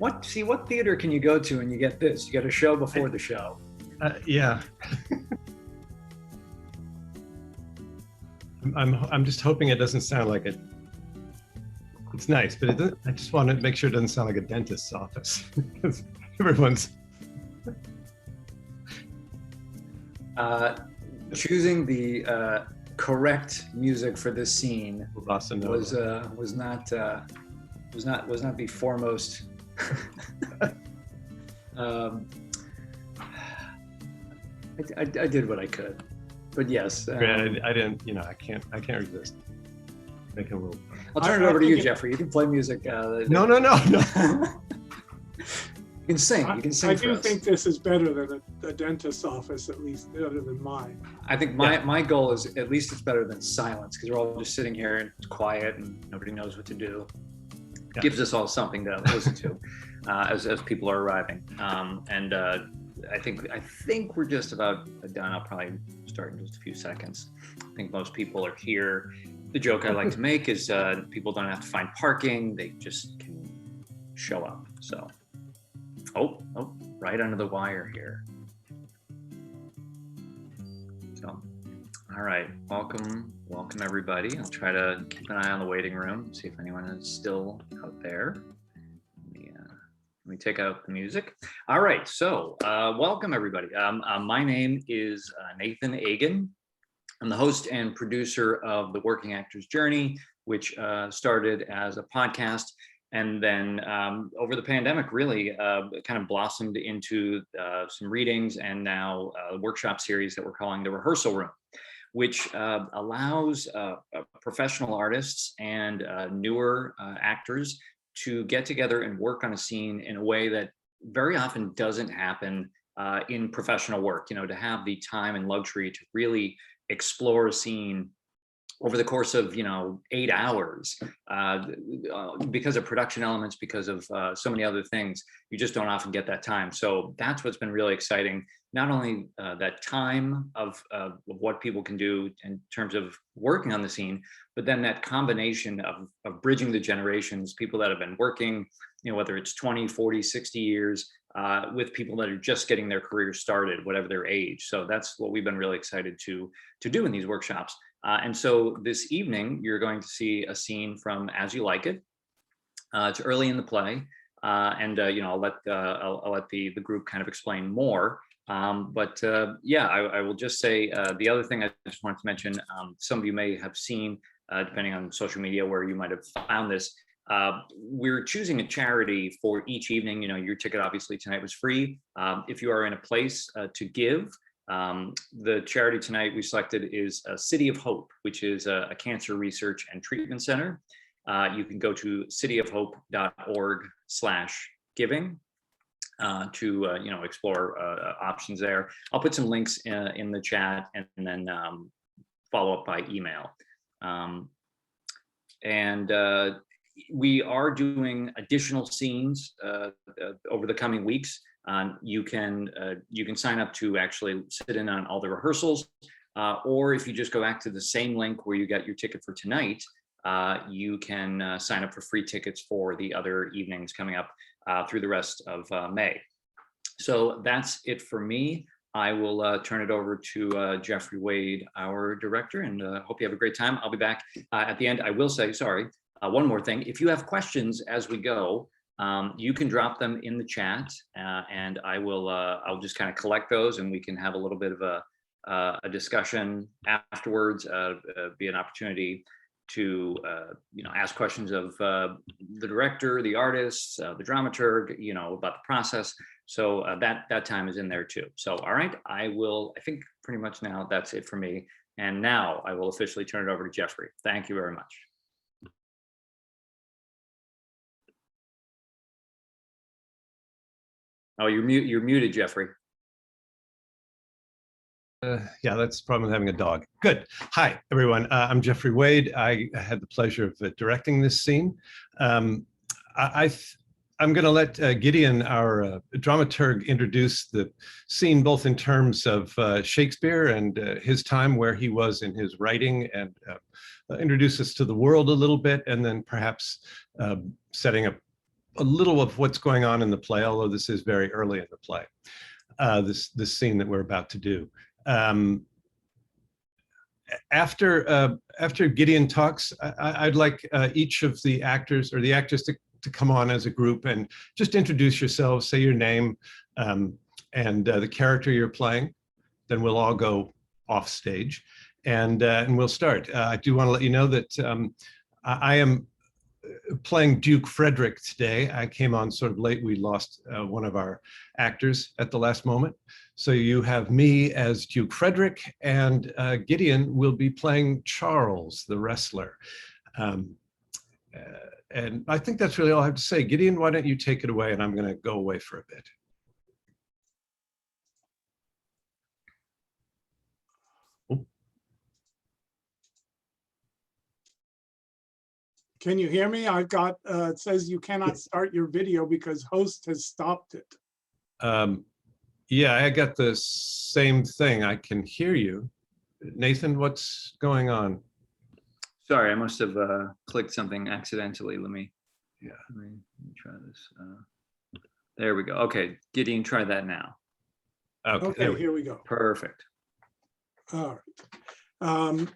What theater can you go to and you get this? You get a show before the show. Yeah. I'm just hoping it doesn't sound like it. It's nice, but I just want to make sure it doesn't sound like a dentist's office because everyone's. Choosing the correct music for this scene was not the foremost. I did what I could, but yes. I didn't. I can't resist. Make a little. I'll turn it over to you, Geoffrey. You can play music. No. You can sing. You can sing. I do think this is better than a dentist's office, at least better than mine. I think my goal is at least it's better than silence, because we're all just sitting here and it's quiet and nobody knows what to do. Yeah. Gives us all something to listen to as people are arriving. I think we're just about done. I'll probably start in just a few seconds. I think most people are here. The joke I like to make is people don't have to find parking; they just can show up. So, oh, right under the wire here. So, all right, welcome everybody. I'll try to keep an eye on the waiting room, see if anyone is still out there. Let me take out the music. All right, so welcome everybody. My name is Nathan Agan. I'm the host and producer of The Working Actor's Journey, which started as a podcast and then over the pandemic really kind of blossomed into some readings and now a workshop series that we're calling The Rehearsal Room, which allows professional artists and newer actors to get together and work on a scene in a way that very often doesn't happen in professional work, to have the time and luxury to really explore a scene over the course of 8 hours because of production elements, because of so many other things. You just don't often get that time. So that's what's been really exciting. Not only that time of what people can do in terms of working on the scene, but then that combination of bridging the generations, people that have been working, whether it's 20, 40, 60 years, with people that are just getting their career started, whatever their age. So that's what we've been really excited to do in these workshops. And so this evening, you're going to see a scene from As You Like It. It's early in the play, and I'll let the group kind of explain more. Yeah, I will just say the other thing I just wanted to mention, some of you may have seen, depending on social media where you might have found this, we're choosing a charity for each evening. Your ticket obviously tonight was free. If you are in a place to give, the charity tonight we selected is City of Hope, which is a cancer research and treatment center. You can go to cityofhope.org/giving to explore options there. I'll put some links in the chat and then follow up by email. We are doing additional scenes over the coming weeks. You can sign up to actually sit in on all the rehearsals, or if you just go back to the same link where you got your ticket for tonight, you can sign up for free tickets for the other evenings coming up through the rest of May. So that's it for me. I will turn it over to Geoffrey Wade, our director, and hope you have a great time. I'll be back at the end. I will say, sorry, one more thing. If you have questions as we go, you can drop them in the chat, and I'll just kind of collect those, and we can have a little bit of a discussion afterwards. Be an opportunity to ask questions of the director, the artists, the dramaturg, about the process. So that time is in there too. So all right, I think pretty much now that's it for me. And now I will officially turn it over to Geoffrey. Thank you very much. Oh, you're muted, Geoffrey. Yeah, that's the problem with having a dog. Good. Hi, everyone. I'm Geoffrey Wade. I had the pleasure of directing this scene. I'm going to let Gideon, our dramaturg, introduce the scene both in terms of Shakespeare and his time, where he was in his writing, and introduce us to the world a little bit, and then perhaps setting up a little of what's going on in the play, although this is very early in the play, this scene that we're about to do. After Gideon talks, I'd like each of the actors or the actors to come on as a group and just introduce yourselves, say your name, and the character you're playing. Then we'll all go off stage, and we'll start. I do want to let you know that I am playing Duke Frederick today. I came on sort of late. We lost one of our actors at the last moment. So you have me as Duke Frederick, and Gideon will be playing Charles, the wrestler. And I think that's really all I have to say. Gideon, why don't you take it away, and I'm going to go away for a bit. Can you hear me? I've got, it says you cannot start your video because host has stopped it. Yeah, I got the same thing. I can hear you. Nathan, what's going on? Sorry, I must have clicked something accidentally. Let me try this. There we go. Okay, Gideon, try that now. Okay, here we go. Perfect. All right.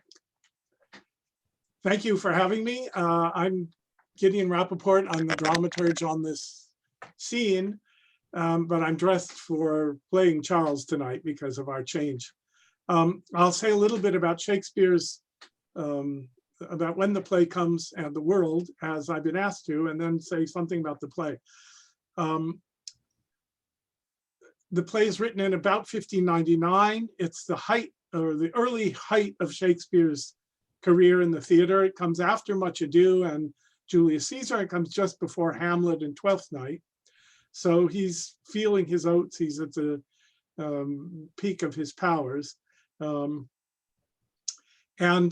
Thank you for having me. I'm Gideon Rappaport. I'm the dramaturg on this scene, but I'm dressed for playing Charles tonight because of our change. I'll say a little bit about Shakespeare's, about when the play comes and the world, as I've been asked to, and then say something about the play. The play is written in about 1599. It's the height, or the early height, of Shakespeare's career in the theater. It comes after Much Ado and Julius Caesar. It comes just before Hamlet and Twelfth Night. So he's feeling his oats. He's at the peak of his powers. And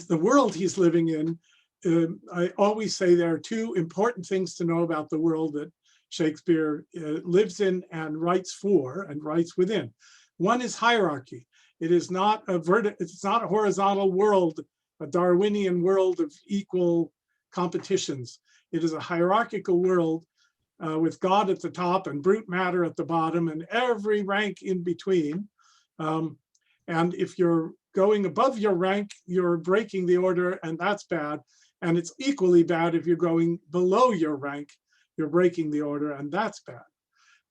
the world he's living in, I always say there are two important things to know about the world that Shakespeare lives in and writes for and writes within. One is hierarchy. It is not it's not a horizontal world, a Darwinian world of equal competitions. It is a hierarchical world with God at the top and brute matter at the bottom and every rank in between. And if you're going above your rank, you're breaking the order, and that's bad. And it's equally bad if you're going below your rank, you're breaking the order, and that's bad.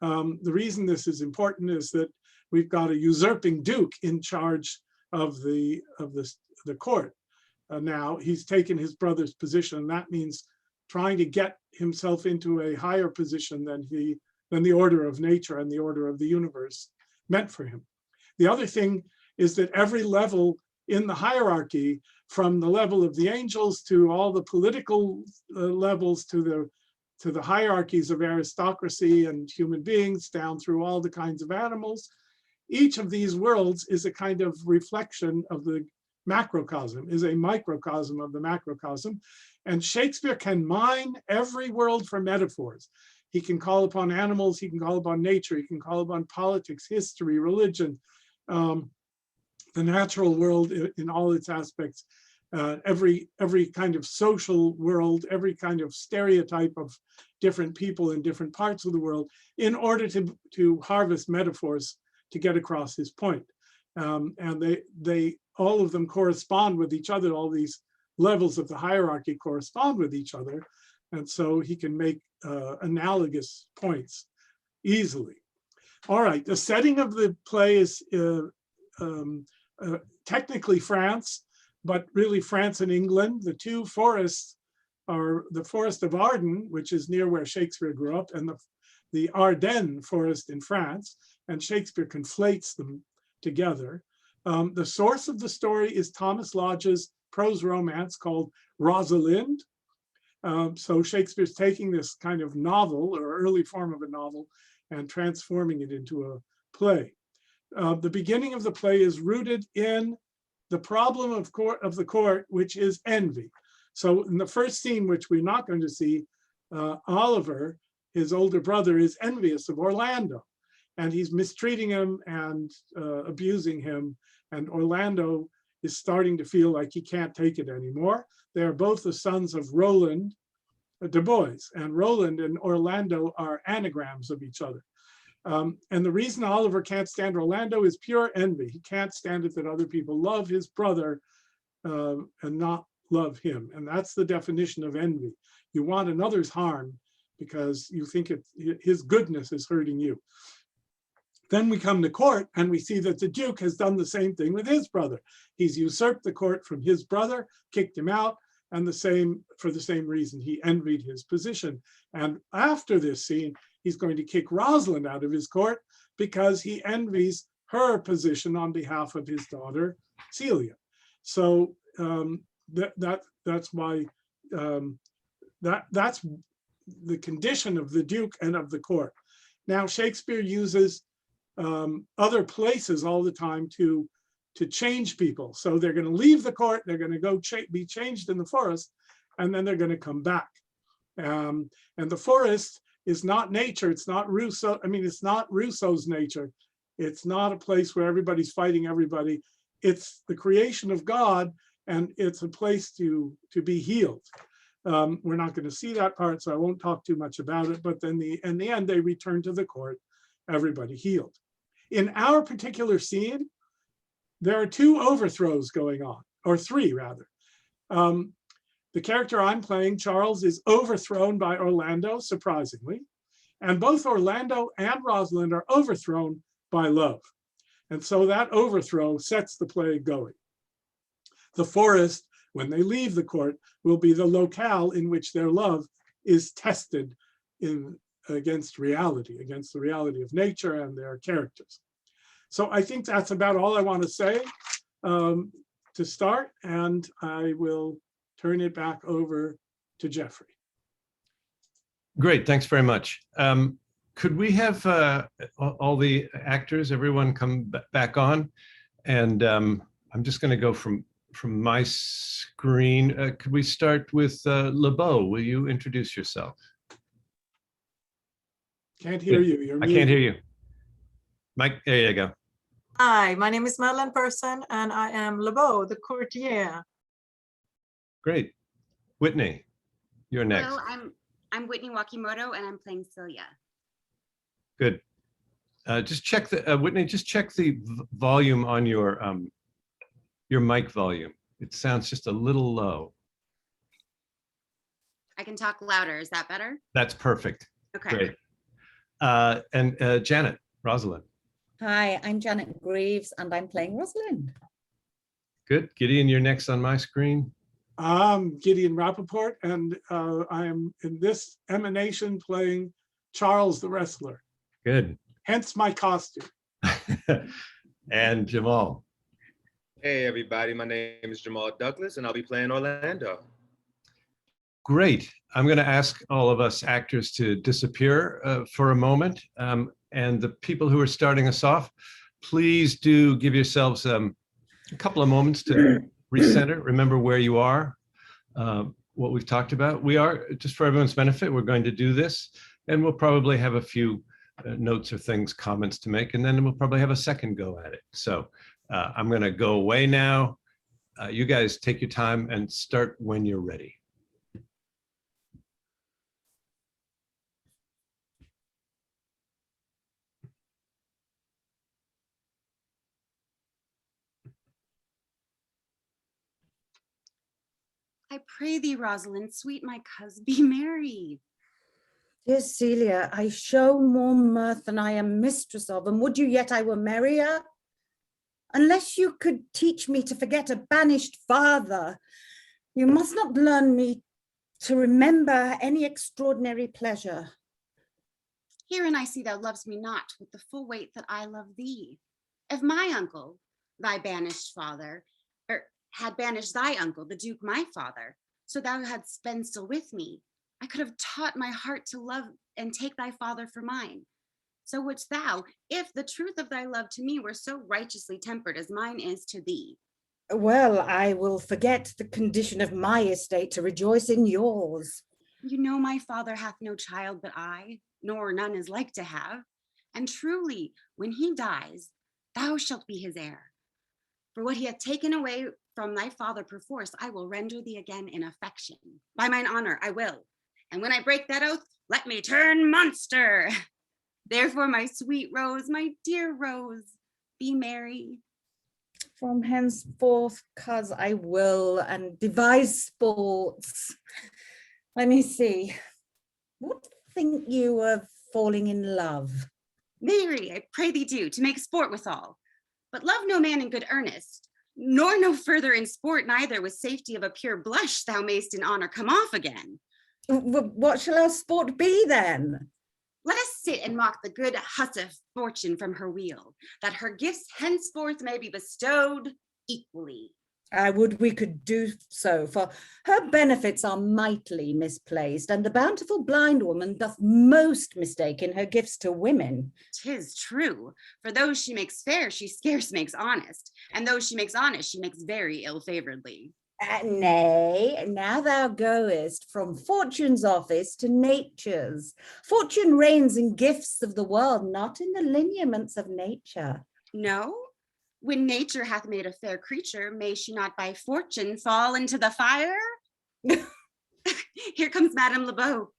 The reason this is important is that we've got a usurping duke in charge of the court. Now he's taken his brother's position. That means trying to get himself into a higher position than the order of nature and the order of the universe meant for him. The other thing is that every level in the hierarchy, from the level of the angels to all the political levels to the hierarchies of aristocracy and human beings, down through all the kinds of animals, each of these worlds is a kind of reflection of the macrocosm, is a microcosm of the macrocosm. And Shakespeare can mine every world for metaphors. He can call upon animals, he can call upon nature, he can call upon politics, history, religion, the natural world in all its aspects, every kind of social world, every kind of stereotype of different people in different parts of the world, in order to harvest metaphors to get across his point. And they all of them correspond with each other. All these levels of the hierarchy correspond with each other. And so he can make analogous points easily. All right, the setting of the play is technically France, but really France and England. The two forests are the forest of Arden, which is near where Shakespeare grew up, and the Ardennes forest in France, and Shakespeare conflates them together. The source of the story is Thomas Lodge's prose romance called Rosalind. So Shakespeare's taking this kind of novel, or early form of a novel, and transforming it into a play. The beginning of the play is rooted in the problem of the court, which is envy. So in the first scene, which we're not going to see, Oliver, his older brother, is envious of Orlando, and he's mistreating him and abusing him. And Orlando is starting to feel like he can't take it anymore. They are both the sons of Roland, Du Bois, and Roland and Orlando are anagrams of each other. And the reason Oliver can't stand Orlando is pure envy. He can't stand it that other people love his brother and not love him. And that's the definition of envy. You want another's harm because you think his goodness is hurting you. Then we come to court and we see that the Duke has done the same thing with his brother. He's usurped the court from his brother, kicked him out, and for the same reason, he envied his position. And after this scene, he's going to kick Rosalind out of his court because he envies her position on behalf of his daughter, Celia. So that's why that's the condition of the Duke and of the court. Now, Shakespeare uses other places all the time to change people. So they're going to leave the court, they're going to go be changed in the forest, and then they're going to come back. And the forest is not nature. It's not Rousseau. I mean, it's not Rousseau's nature. It's not a place where everybody's fighting everybody. It's the creation of God, and it's a place to be healed. We're not going to see that part, so I won't talk too much about it. But then in the end, they return to the court, everybody healed. In our particular scene, there are two overthrows going on, or three rather. The character I'm playing, Charles, is overthrown by Orlando, surprisingly. And both Orlando and Rosalind are overthrown by love. And so that overthrow sets the play going. The forest, when they leave the court, will be the locale in which their love is tested against the reality of nature and their characters. So I think that's about all I want to say to start, and I will turn it back over to Geoffrey. Great, thanks very much. Could we have all the actors, everyone come back on? And I'm just going to go from my screen. Could we start with LeBeau? Will you introduce yourself? Can't hear you. You're I muted. can't hear you. Mike, there you go. Hi, my name is Madeleine Person, and I am LeBeau, the courtier. Great. Whitney, you're next. Hello, I'm Whitney Wakimoto, and I'm playing CELIA. Good. Just check the Whitney. Just check the volume on your mic volume. It sounds just a little low. I can talk louder. Is that better? That's perfect. Okay. Great. And Janet, Rosalind. Hi, I'm Janet Greaves, and I'm playing Rosalind. Good. Gideon, you're next on my screen. I'm Gideon Rappaport, and I am in this emanation playing Charles the wrestler. Good. Hence my costume. And Jamal. Hey everybody, my name is Jamal Douglas and I'll be playing Orlando. Great. I'm going to ask all of us actors to disappear for a moment. And the people who are starting us off, please do give yourselves a couple of moments to recenter, remember where you are, what we've talked about. We are, just for everyone's benefit, we're going to do this, and we'll probably have a few notes or things, comments to make, and then we'll probably have a second go at it. So I'm going to go away now. You guys take your time and start when you're ready. I pray thee, Rosalind, sweet my coz, be merry. Dear Celia, I show more mirth than I am mistress of, and would you yet I were merrier? Unless you could teach me to forget a banished father, you must not learn me to remember any extraordinary pleasure. Herein I see thou lovest me not with the full weight that I love thee. If my uncle, thy banished father, had banished thy uncle, the Duke, my father, so thou hadst been still with me, I could have taught my heart to love and take thy father for mine. So wouldst thou, if the truth of thy love to me were so righteously tempered as mine is to thee. Well, I will forget the condition of my estate to rejoice in yours. You know my father hath no child but I, nor none is like to have. And truly, when he dies, thou shalt be his heir. For what he hath taken away from thy father perforce, I will render thee again in affection. By mine honor, I will. And when I break that oath, let me turn monster. Therefore, my sweet Rose, my dear Rose, be merry. From henceforth, cuz I will, and devise sports. Let me see. What think you of falling in love? Marry, I pray thee do, to make sport withal. But love no man in good earnest, nor no further in sport neither, with safety of a pure blush thou mayst in honor come off again. What shall our sport be then? Let us sit and mock the good hussif fortune from her wheel, that her gifts henceforth may be bestowed equally. I would we could do so, for her benefits are mightily misplaced, and the bountiful blind woman doth most mistake in her gifts to women. 'Tis true, for those she makes fair, she scarce makes honest, and those she makes honest, she makes very ill-favoredly. Nay, now thou goest from fortune's office to nature's. Fortune reigns in gifts of the world, not in the lineaments of nature. No? When nature hath made a fair creature, may she not by fortune fall into the fire? Here comes Madame LeBeau,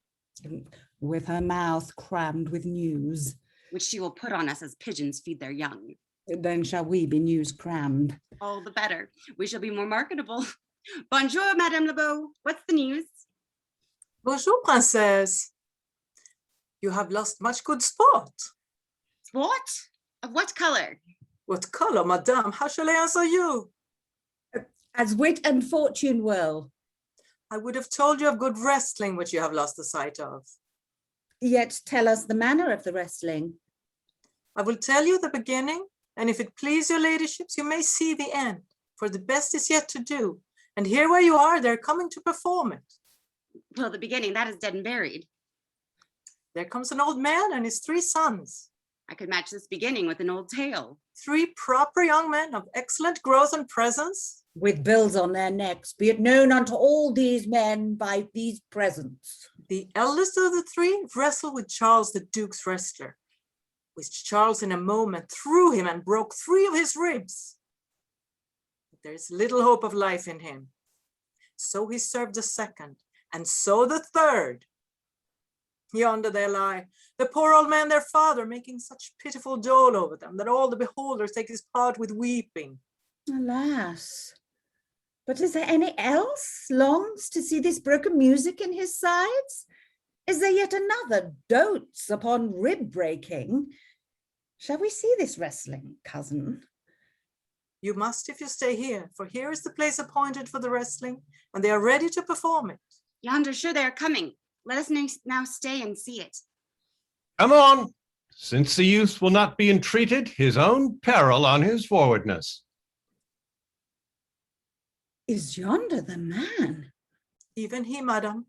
With her mouth crammed with news. which she will put on us as pigeons feed their young. Then shall we be news crammed. All the better. We shall be more marketable. Bonjour, Madame LeBeau. What's the news? Bonjour, princess. You have lost much good sport. What? Of what color? What color, madame? How shall I answer you? As wit and fortune will. I would have told you of good wrestling, which you have lost the sight of. Yet tell us the manner of the wrestling. I will tell you the beginning, and if it please your ladyships, you may see the end, for the best is yet to do. And here where you are, they're coming to perform it. Well, the beginning, that is dead and buried. There comes an old man and his 3 sons. I could match this beginning with an old tale. 3 proper young men of excellent growth and presence. With bills on their necks, be it known unto all these men by these presents. The eldest of the 3 wrestled with Charles the Duke's wrestler, which Charles in a moment threw him and broke 3 of his ribs. But there is little hope of life in him. So he served the 2nd, and so the 3rd. Yonder they lie, the poor old man their father, making such pitiful dole over them that all the beholders take his part with weeping. Alas, but is there any else longs to see this broken music in his sides? Is there yet another dotes upon rib breaking? Shall we see this wrestling, cousin? You must if you stay here, for here is the place appointed for the wrestling, and they are ready to perform it. Yonder, sure they are coming. Let us now stay and see it. Come on, since the youth will not be entreated, his own peril on his forwardness. Is yonder the man? Even he, madam.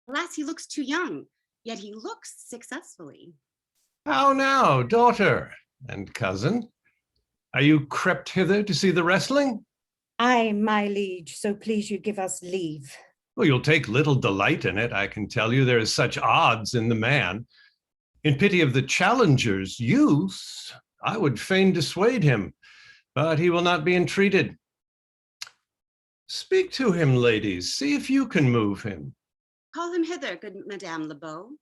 Alas, he looks too young, yet he looks successfully. How now, daughter and cousin? Are you crept hither to see the wrestling? Aye, my liege, so please you give us leave. Well, you'll take little delight in it, I can tell you. There is such odds in the man. In pity of the challenger's youth, I would fain dissuade him, but he will not be entreated. Speak to him, ladies. See if you can move him. Call him hither, good Madame LeBeau.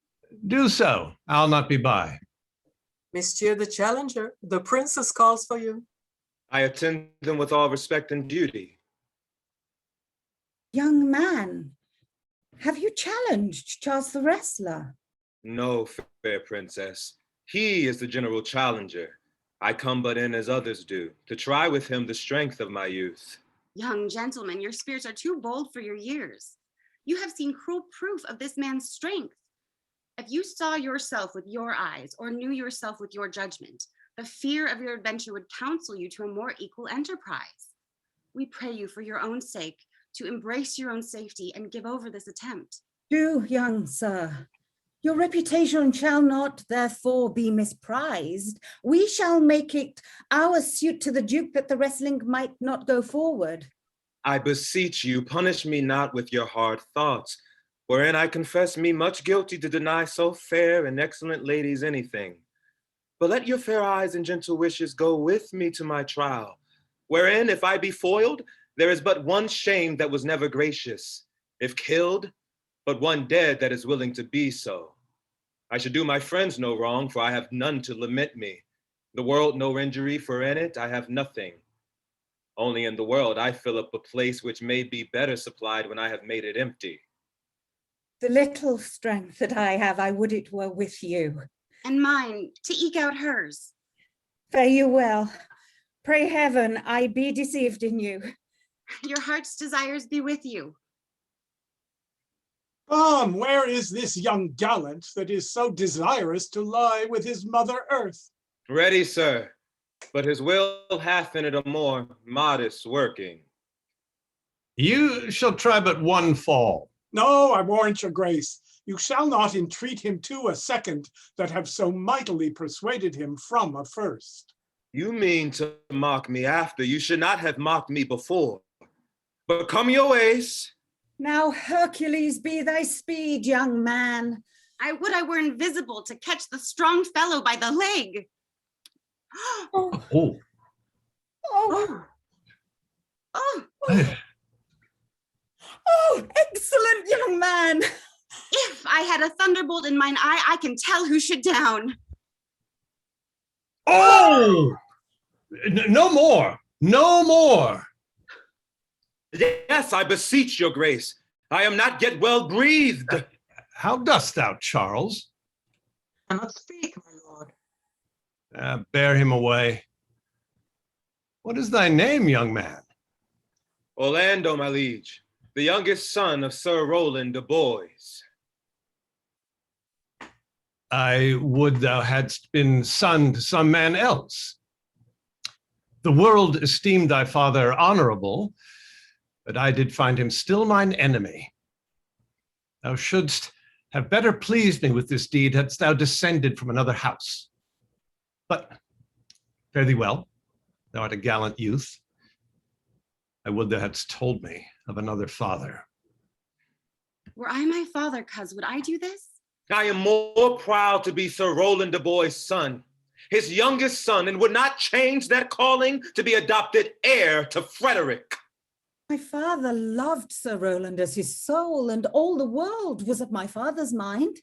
Do so. I'll not be by. Monsieur the challenger, the princess calls for you. I attend them with all respect and duty. Young man, have you challenged Charles the wrestler? No, fair princess. He is the general challenger. I come but in as others do, to try with him the strength of my youth. Young gentleman, your spirits are too bold for your years. You have seen cruel proof of this man's strength. If you saw yourself with your eyes or knew yourself with your judgment, the fear of your adventure would counsel you to a more equal enterprise. We pray you for your own sake to embrace your own safety and give over this attempt. Do, young sir. Your reputation shall not therefore be misprized. We shall make it our suit to the Duke that the wrestling might not go forward. I beseech you, punish me not with your hard thoughts, wherein I confess me much guilty to deny so fair and excellent ladies anything. But let your fair eyes and gentle wishes go with me to my trial, wherein if I be foiled, there is but one shame that was never gracious. If killed, but one dead that is willing to be so. I should do my friends no wrong, for I have none to lament me. The world no injury, for in it I have nothing. Only in the world I fill up a place which may be better supplied when I have made it empty. The little strength that I have, I would it were with you. And mine, to eke out hers. Fare you well. Pray heaven I be deceived in you. Your heart's desires be with you. Where is this young gallant that is so desirous to lie with his mother earth? Ready, sir, but his will hath in it a more modest working. You shall try but one fall. No, I warrant your grace, you shall not entreat him to a second that have so mightily persuaded him from a first. You mean to mock me after? You should not have mocked me before. But come your ways. Now Hercules be thy speed, young man. I would I were invisible to catch the strong fellow by the leg. Oh, Oh. oh, Oh, oh, excellent young man. if I had a thunderbolt in mine eye, I can tell who should down. Oh! No more. No more. Yes, I beseech your grace. I am not yet well breathed. How dost thou, Charles? Cannot speak, my lord. Bear him away. What is thy name, young man? Orlando, my liege, the youngest son of Sir Roland de Boys. I would thou hadst been son to some man else. The world esteemed thy father honorable, but I did find him still mine enemy. Thou shouldst have better pleased me with this deed hadst thou descended from another house. But fare thee well, thou art a gallant youth. I would thou hadst told me of another father. Were I my father, cuz, would I do this? I am more proud to be Sir Roland de Boys' son, his youngest son, and would not change that calling to be adopted heir to Frederick. My father loved Sir Roland as his soul, and all the world was of my father's mind.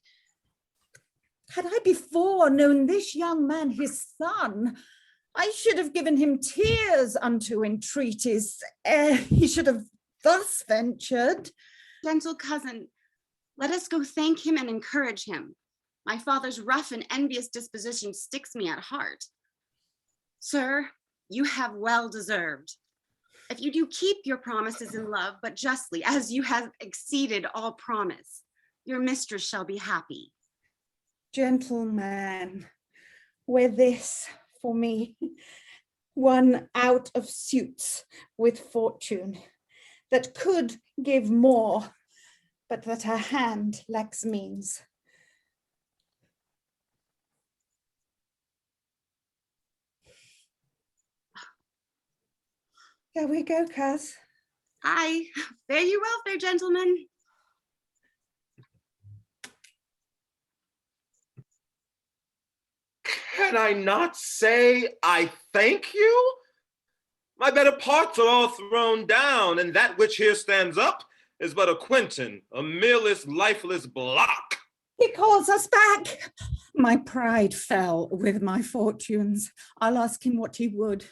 Had I before known this young man his son, I should have given him tears unto entreaties, ere he should have thus ventured. Gentle cousin, let us go thank him and encourage him. My father's rough and envious disposition sticks me at heart. Sir, you have well deserved. If you do keep your promises in love, but justly, as you have exceeded all promise, your mistress shall be happy. Gentleman, wear this for me, one out of suits with fortune, that could give more, but that her hand lacks means. There we go, cuz. Aye, fare you well, fair gentleman. Can I not say I thank you? My better parts are all thrown down, and that which here stands up is but a Quentin, a mealess, lifeless block. He calls us back. My pride fell with my fortunes. I'll ask him what he would.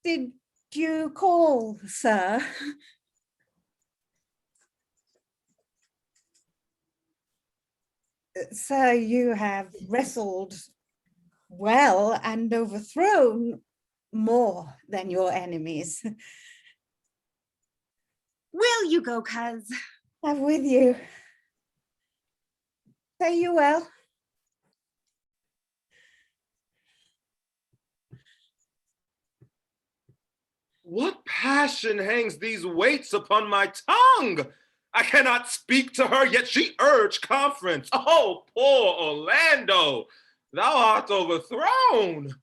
Did you call, sir? Sir, you have wrestled well and overthrown more than your enemies. Will you go, cuz? I'm with you. Fare you well. What passion hangs these weights upon my tongue? I cannot speak to her, yet she urged conference. Oh, poor Orlando, thou art overthrown.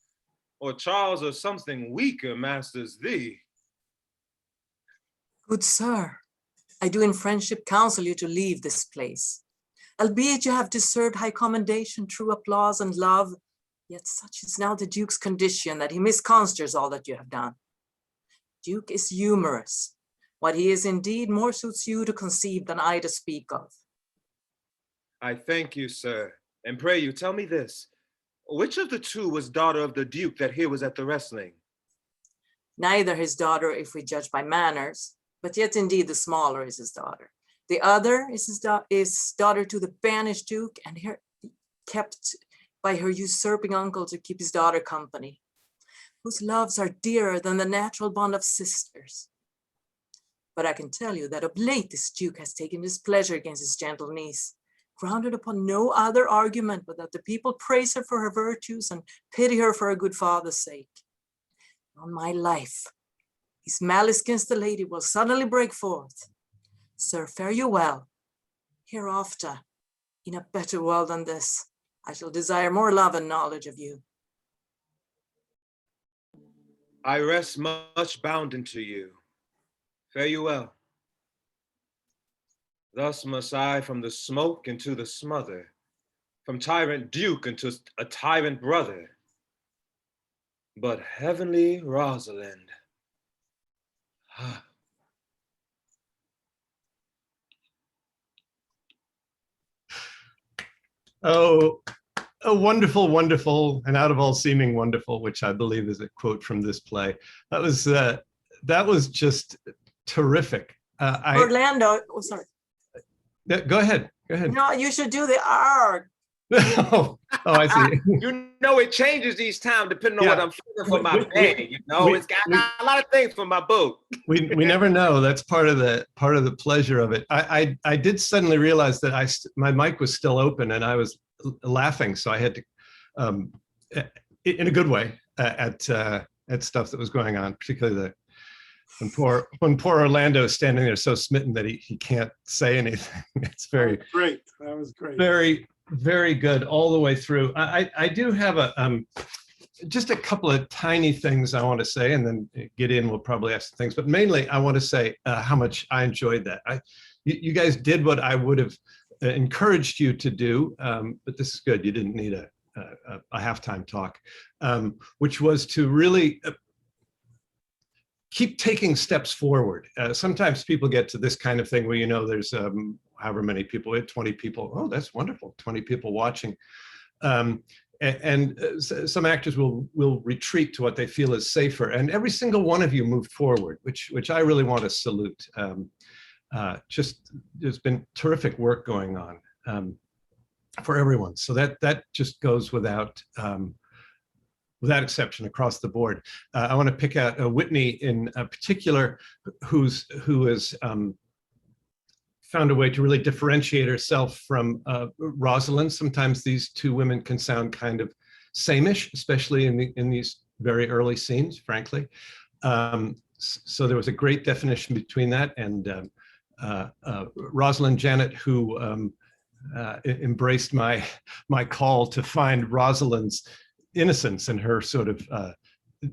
Or Charles or something weaker masters thee. Good sir, I do in friendship counsel you to leave this place. Albeit you have deserved high commendation, true applause and love, yet such is now the Duke's condition that he misconstrues all that you have done. Duke is humorous, What he is indeed more suits you to conceive than I to speak of. I thank you, sir. And pray you, tell me this. Which of the two was daughter of the Duke that here was at the wrestling? Neither his daughter, if we judge by manners, but yet indeed the smaller is his daughter. The other is his daughter to the banished Duke, and here kept by her usurping uncle to keep his daughter company, whose loves are dearer than the natural bond of sisters. But I can tell you that of late this Duke has taken displeasure against his gentle niece, grounded upon no other argument but that the people praise her for her virtues and pity her for her good father's sake. On my life, his malice against the lady will suddenly break forth. Sir, fare you well. Hereafter, in a better world than this, I shall desire more love and knowledge of you. I rest much bounden to you. Fare you well. Thus must I from the smoke into the smother, from tyrant Duke into a tyrant brother. But heavenly Rosalind. Oh, a wonderful, wonderful, and out of all seeming wonderful, which I believe is a quote from this play. That was just terrific. Orlando, oh, sorry. Go ahead. Go ahead. No, you should do the R. Oh, I see. You know, it changes each time depending on what I'm feeling for my day. You know, it's got a lot of things for my book. We never know. That's part of the pleasure of it. I did suddenly realize that my mic was still open and I was laughing, so I had to, in a good way, at stuff that was going on, particularly when poor Orlando is standing there so smitten that he can't say anything. It's very great. That was great. Very, very good all the way through. I do have just a couple of tiny things I want to say, and then Gideon will probably ask things, but mainly I want to say how much I enjoyed that. You guys did what I would have encouraged you to do, but this is good. You didn't need a halftime talk, which was to really keep taking steps forward. Sometimes people get to this kind of thing where, you know, there's however many people, 20 people. Oh, that's wonderful. 20 people watching. Some actors will retreat to what they feel is safer. And every single one of you moved forward, which I really want to salute. Just there's been terrific work going on for everyone. So that just goes without exception across the board. I want to pick out Whitney in particular, who has found a way to really differentiate herself from Rosalind. Sometimes these two women can sound kind of same-ish, especially in these very early scenes, frankly. So there was a great definition between that and Rosalind Janet, who embraced my call to find Rosalind's innocence and her sort of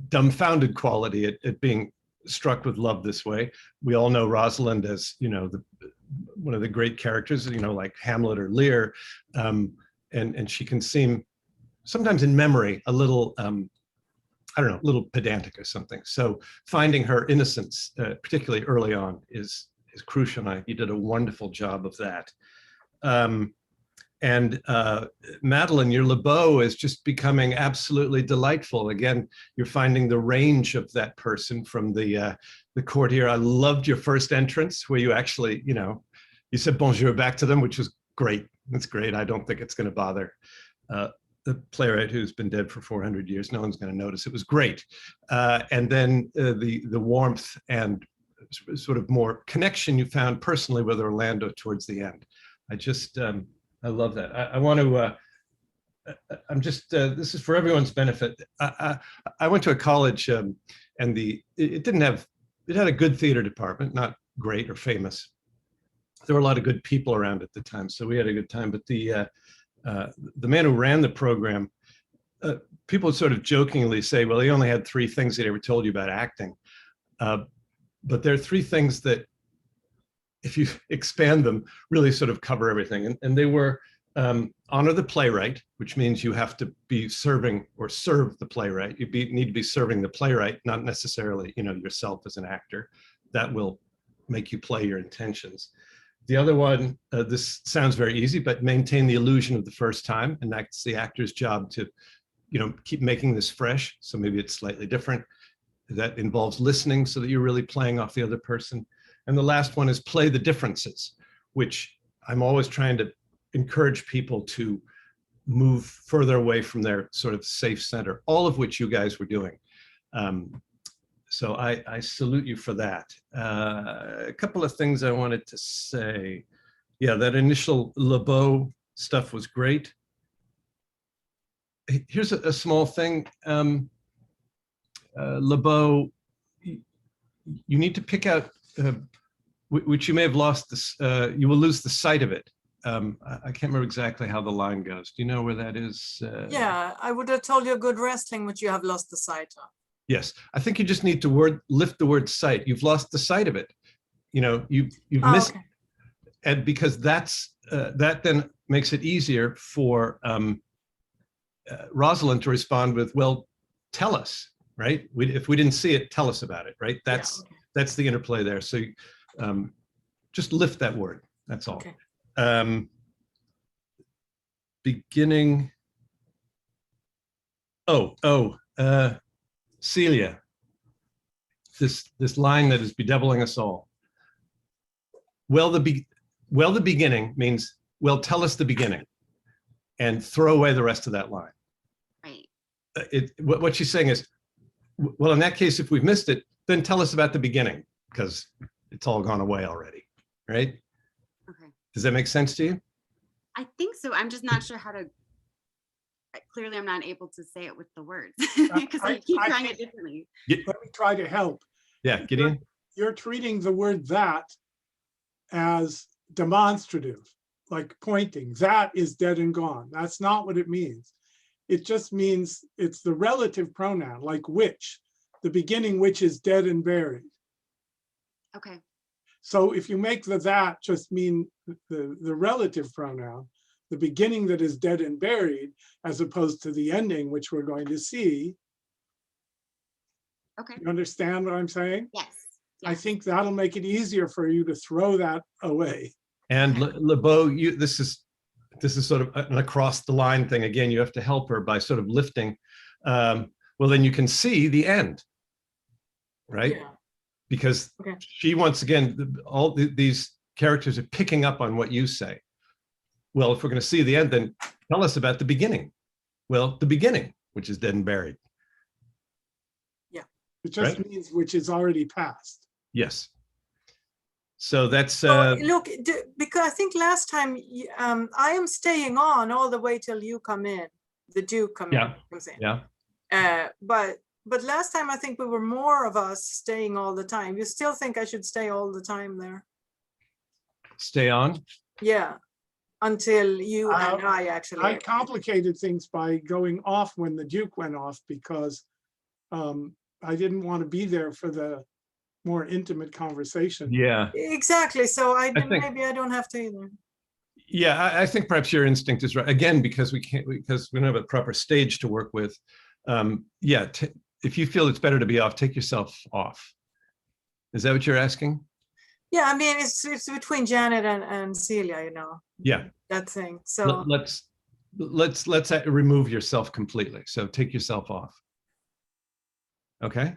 dumbfounded quality at being struck with love this way. We all know Rosalind as, you know, one of the great characters, you know, like Hamlet or Lear, and she can seem sometimes in memory a little, I don't know, a little pedantic or something. So finding her innocence, particularly early on, is crucial. And you did a wonderful job of that. Madeleine, your LeBeau is just becoming absolutely delightful. Again, you're finding the range of that person from the courtier. I loved your first entrance where you actually, you know, you said bonjour back to them, which was great. That's great. I don't think it's going to bother the playwright who's been dead for 400 years. No one's going to notice. It was great. And then the warmth and sort of more connection you found personally with Orlando towards the end. I love that. I want to, I'm just, this is for everyone's benefit. I went to a college and it had a good theater department, not great or famous. There were a lot of good people around at the time, so we had a good time. But the man who ran the program, people would sort of jokingly say, well, he only had 3 things he'd ever told you about acting. But there are 3 things that, if you expand them, really sort of cover everything. And they were honor the playwright, which means you have to be serving or serve the playwright. You need to be serving the playwright, not necessarily, you know, yourself as an actor. That will make you play your intentions. The other one, this sounds very easy, but maintain the illusion of the first time. And that's the actor's job to, keep making this fresh. So maybe it's slightly different. That involves listening so that you're really playing off the other person. And the last one is play the differences, which I'm always trying to encourage people to move further away from their sort of safe center, all of which you guys were doing. So I salute you for that. A couple of things I wanted to say. Yeah, that initial LeBeau stuff was great. Here's a small thing. LeBeau, you need to pick out, which you may have lost this, you will lose the sight of it. I can't remember exactly how the line goes. Do you know where that is? Yeah, I would have told you good wrestling, which you have lost the sight of. Yes, I think you just need to lift the word sight. You've lost the sight of it. You've missed, okay. And because that then makes it easier for Rosalind to respond with, well, tell us, right? If we didn't see it, tell us about it, right? That's the interplay there. So just lift that word, that's all. Okay. Beginning, CELIA, this line that is bedeviling us all. Well, the beginning means, well, tell us the beginning, and throw away the rest of that line. Right. What she's saying is, well, in that case, if we've missed it, then tell us about the beginning, because it's all gone away already, right? Okay. Does that make sense to you? I think so. I'm just not sure how to. Clearly, I'm not able to say it with the words because I keep trying it differently. Let me try to help. Yeah, Gideon? You're treating the word that as demonstrative, like pointing. That is dead and gone. That's not what it means. It just means it's the relative pronoun, like which, the beginning which is dead and buried. Okay. So if you make the that just mean the relative pronoun, the beginning that is dead and buried, as opposed to the ending, which we're going to see. Okay. You understand what I'm saying? Yes. I think that'll make it easier for you to throw that away. And LeBeau, this is sort of an across the line thing. Again, you have to help her by sort of lifting. Well, then you can see the end, right? Yeah. Because she, once again, all these characters are picking up on what you say. Well, if we're going to see the end, then tell us about the beginning. Well, the beginning, which is dead and buried. Yeah. It just means which is already past. Yes. So that's look, because I think last time I am staying on all the way till you come in, the Duke comes in. Yeah. But last time I think we were more of us staying all the time. You still think I should stay all the time there? Stay on? Yeah, until you and I actually. I complicated things by going off when the Duke went off because I didn't want to be there for the more intimate conversation. Yeah. Exactly. So maybe I don't have to either. Yeah, I think perhaps your instinct is right. Again, because we don't have a proper stage to work with. Yeah, if you feel it's better to be off, take yourself off. Is that what you're asking? Yeah, I mean, it's between Janet and CELIA, Yeah. That thing. So let's remove yourself completely. So take yourself off. Okay.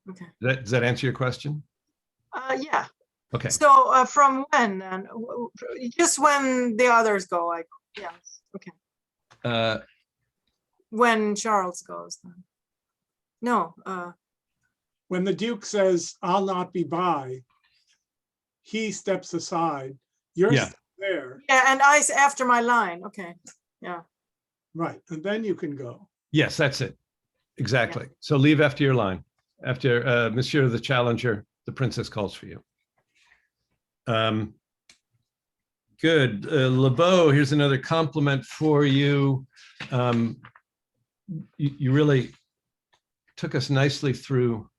Okay. Does that answer your question? Yeah. Okay. So from when then? Just when the others go, I go. Yes. Okay. When Charles goes then. No. When the Duke says, "I'll not be by," he steps aside. You're still there. Yeah, and I after my line. Okay. Yeah. Right, and then you can go. Yes, that's it. Exactly. Yeah. So leave after your line. After Monsieur the Challenger, the princess calls for you. Good. LeBeau, here's another compliment for you. You really took us nicely through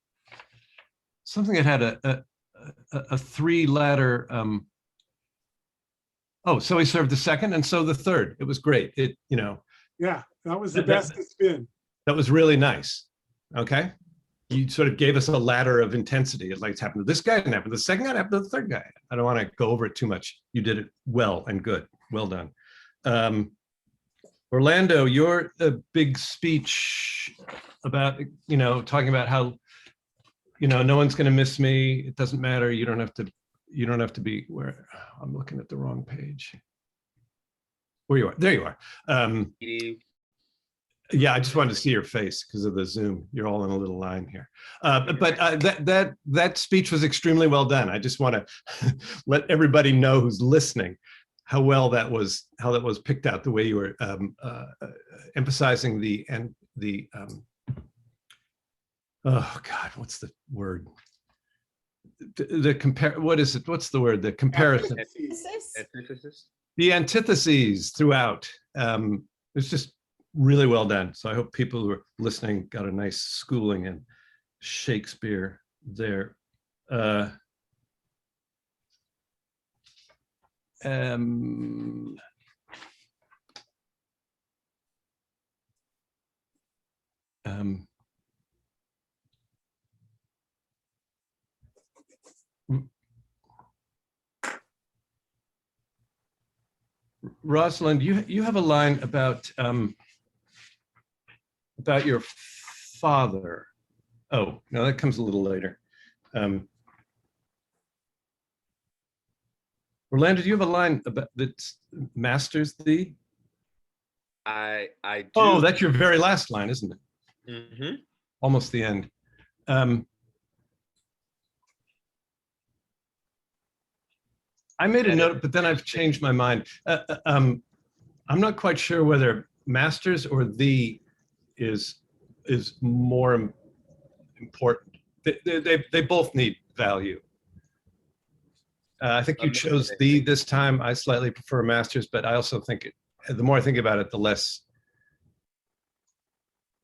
something that had a three-ladder. So he served the second and so the third. It was great. Yeah, that was the best it's been. That was really nice. Okay. you sort of gave us a ladder of intensity. It's like it's happened to this guy, and happened to the second guy, and happened to the third guy. I don't want to go over it too much. You did it well and good. Well done. Orlando, your big speech about, you know, talking about how, you know, no one's going to miss me. It doesn't matter. You don't have to be where. I'm looking at the wrong page. Where you are. There you are. Yeah, I just wanted to see your face because of the Zoom. You're all in a little line here. That speech was extremely well done. I just want to let everybody know who's listening how well that was, how that was picked out, the way you were emphasizing the oh God, what's the word? The compare. What is it? What's the word? The comparison. Antithesis. The antitheses throughout. It's just really well done. So I hope people who are listening got a nice schooling in Shakespeare there. Rosalind, you have a line about your father. Oh, no, that comes a little later. Orlando, do you have a line about that masters thee? I do. Oh, that's your very last line, isn't it? Mm-hmm. Almost the end. I made a note, but then I've changed my mind. I'm not quite sure whether masters or thee is more important. They both need value. I think you chose thee this time. I slightly prefer masters, but I also think the more I think about it, the less.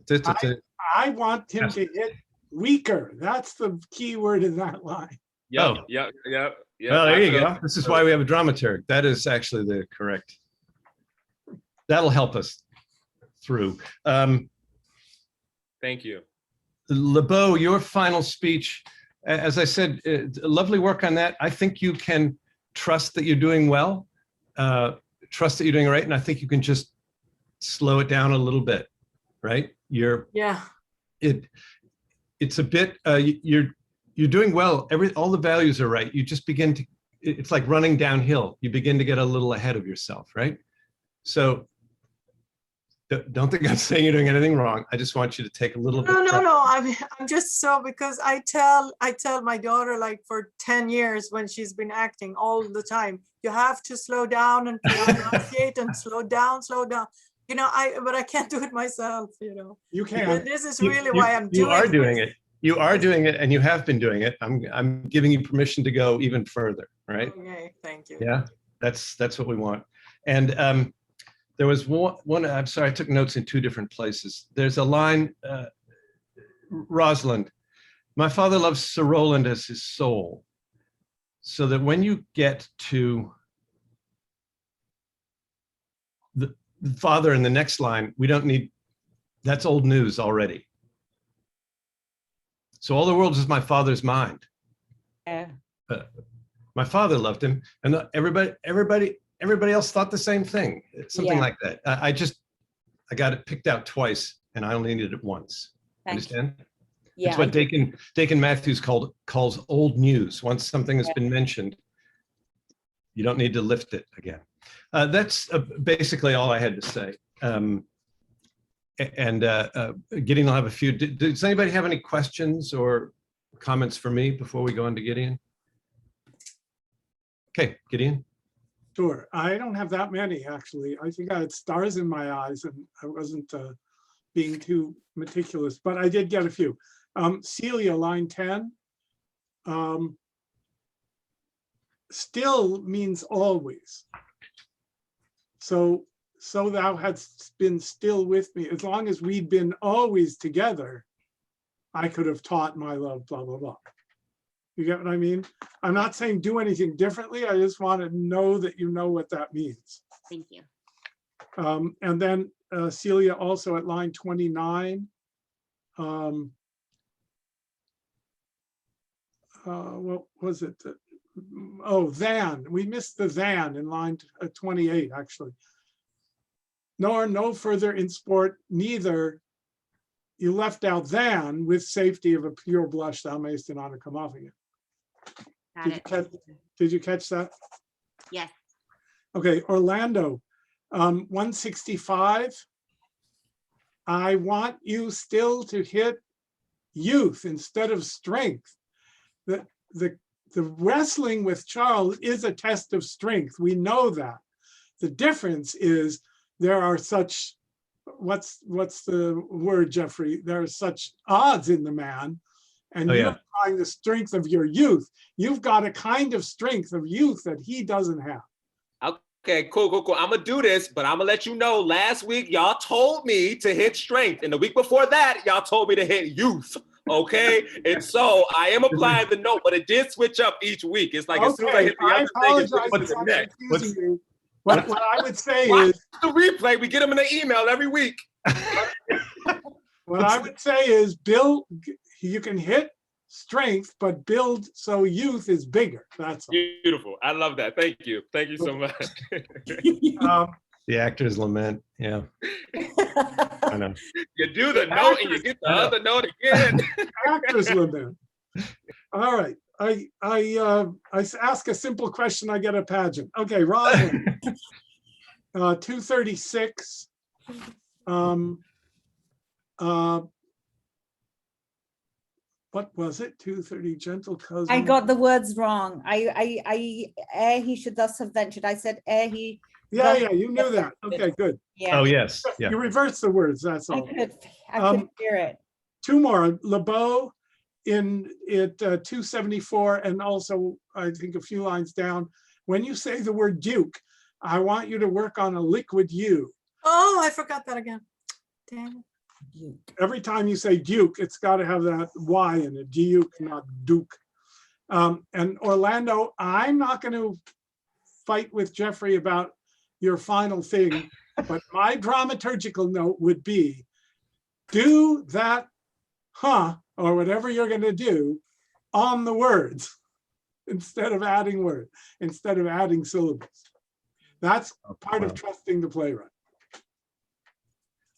I want him to hit weaker. That's the key word in that line. Yep. Well, there you go. This is why we have a dramaturg. That is actually the correct. That'll help us through. Thank you. LeBeau, your final speech. As I said, lovely work on that. I think you can trust that you're doing well, trust that you're doing right, and I think you can just slow it down a little bit, right? It's a bit. You're doing well. All the values are right. You just begin to. It's like running downhill. You begin to get a little ahead of yourself, right? So don't think I'm saying you're doing anything wrong. I just want you to take a little bit. No. I'm just so, because I tell my daughter, like, for 10 years when she's been acting all the time, you have to slow down and pronunciate and slow down. You know, but I can't do it myself, you know. You can. And this is really why I'm doing it. You are doing it. You are doing it, and you have been doing it. I'm giving you permission to go even further, right? Okay, thank you. Yeah, that's what we want. And there was one. I'm sorry, I took notes in two different places. There's a line, Rosalind, my father loves Sir Roland as his soul, so that when you get to the father in the next line, we don't need, that's old news already. So all the world is my father's mind. Yeah. My father loved him, and everybody else thought the same thing. Something like that. I got it picked out twice, and I only needed it once. Understand? Yeah. It's what Dakin Matthews calls old news. Once something has been mentioned, you don't need to lift it again. That's basically all I had to say. Gideon will have a few. Does anybody have any questions or comments for me before we go on to Gideon? Okay, Gideon. Sure. I don't have that many, actually. I think I had stars in my eyes and I wasn't being too meticulous, but I did get a few. CELIA, line 10. Still means always. So thou hadst been still with me. As long as we'd been always together, I could have taught my love, blah, blah, blah. You get what I mean? I'm not saying do anything differently. I just want to know that you know what that means. Thank you. And then CELIA also at line 29. what was it? Oh, than. We missed the than in line 28, actually. Nor no further in sport, neither. You left out than with safety of a pure blush, thou mayst in honor come off again. Did you catch that? Yes. Okay, Orlando, 165. I want you still to hit youth instead of strength. The wrestling with Charles is a test of strength. We know that. The difference is there are such, what's the word, Geoffrey? There are such odds in the man, and you're trying the strength of your youth. You've got a kind of strength of youth that he doesn't have. Okay, cool. I'm gonna do this, but I'm gonna let you know, last week, y'all told me to hit strength. And the week before that, y'all told me to hit youth. Okay, and so I am applying the note, but it did switch up each week. It's like as soon as I hit the other thing, it's what's the next. What I would say is the replay. We get them in the email every week. What I would say is build. You can hit strength, but build so youth is bigger. That's all. Beautiful. I love that. Thank you. Thank you so much. The actor's lament. Yeah. I know. You do the note and you get the other note again. Actor's lament. All right. I ask a simple question, I get a pageant. Okay, Rosalind. 236. What was it? 230, gentle cousin. I got the words wrong. Ere he should thus have ventured. I said ere he. Yeah, you knew that. Okay, good. Yeah. Oh, yes. Yeah. You reversed the words, that's all. I could hear it. Two more. LeBeau in it 274, and also I think a few lines down. When you say the word Duke, I want you to work on a liquid U. Oh, I forgot that again. Dang it. Every time you say Duke, it's got to have that Y in it. Duke, not Duke. And Orlando, I'm not going to fight with Geoffrey about your final thing, but my dramaturgical note would be, do that, or whatever you're going to do on the words instead of adding words, instead of adding syllables. That's part of trusting the playwright.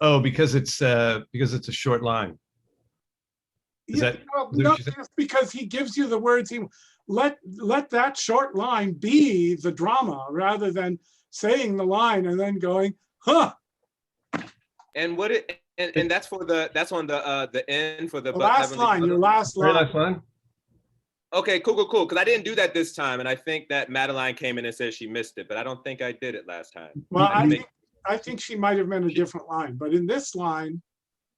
Oh, because it's a short line. No, just because he gives you the words. He let that short line be the drama rather than saying the line and then going, huh. And what it and that's on the end for the last line. Your last line. Very last line. Okay, cool. Because I didn't do that this time, and I think that Madeleine came in and said she missed it, but I don't think I did it last time. Well, I think she might have meant a different line, but in this line,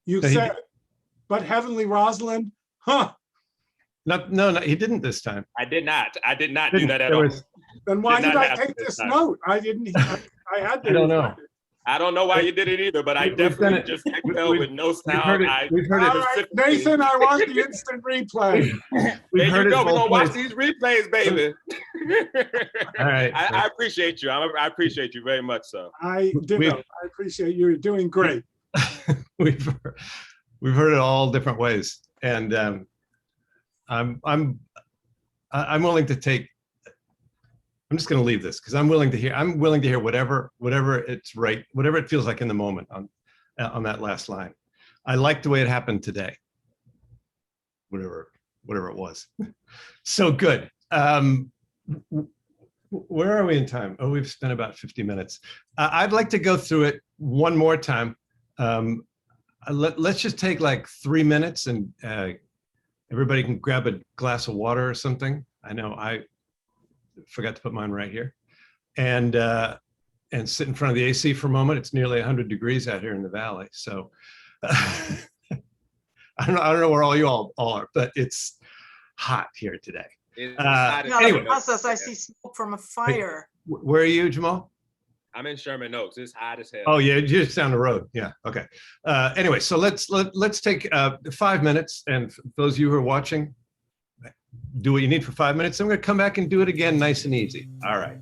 you said, but Heavenly Rosalind, huh? No, he didn't this time. I did not do that at all. Then why did I take this note? I didn't. I had to. I don't know. I don't know why you did it either, but I definitely just fell with no sound. We've heard All right, Nathan, I want the instant replay. There you go. We're gonna watch these replays, baby. All right. I appreciate you. I appreciate you very much. So I appreciate you. You're doing great. We've heard it all different ways, and I'm willing to take. I'm just going to leave this because I'm willing to hear whatever it's right, whatever it feels like in the moment on that last line. I like the way it happened today. Whatever it was. So good. Where are we in time? Oh, we've spent about 50 minutes. I'd like to go through it one more time. Let's just take like 3 minutes and everybody can grab a glass of water or something. I know I forgot to put mine right here, and sit in front of the AC for a moment. It's nearly 100 degrees out here in the valley, so I don't know where all you all are, but it's hot here today. Anyway, process. I see smoke from a fire. Where are you, Jamal? I'm in Sherman Oaks. It's hot as hell. Oh yeah, you're just down the road. Yeah. Okay. Anyway, so let's take 5 minutes, and for those of you who are watching, do what you need for 5 minutes. I'm going to come back and do it again, nice and easy. All right.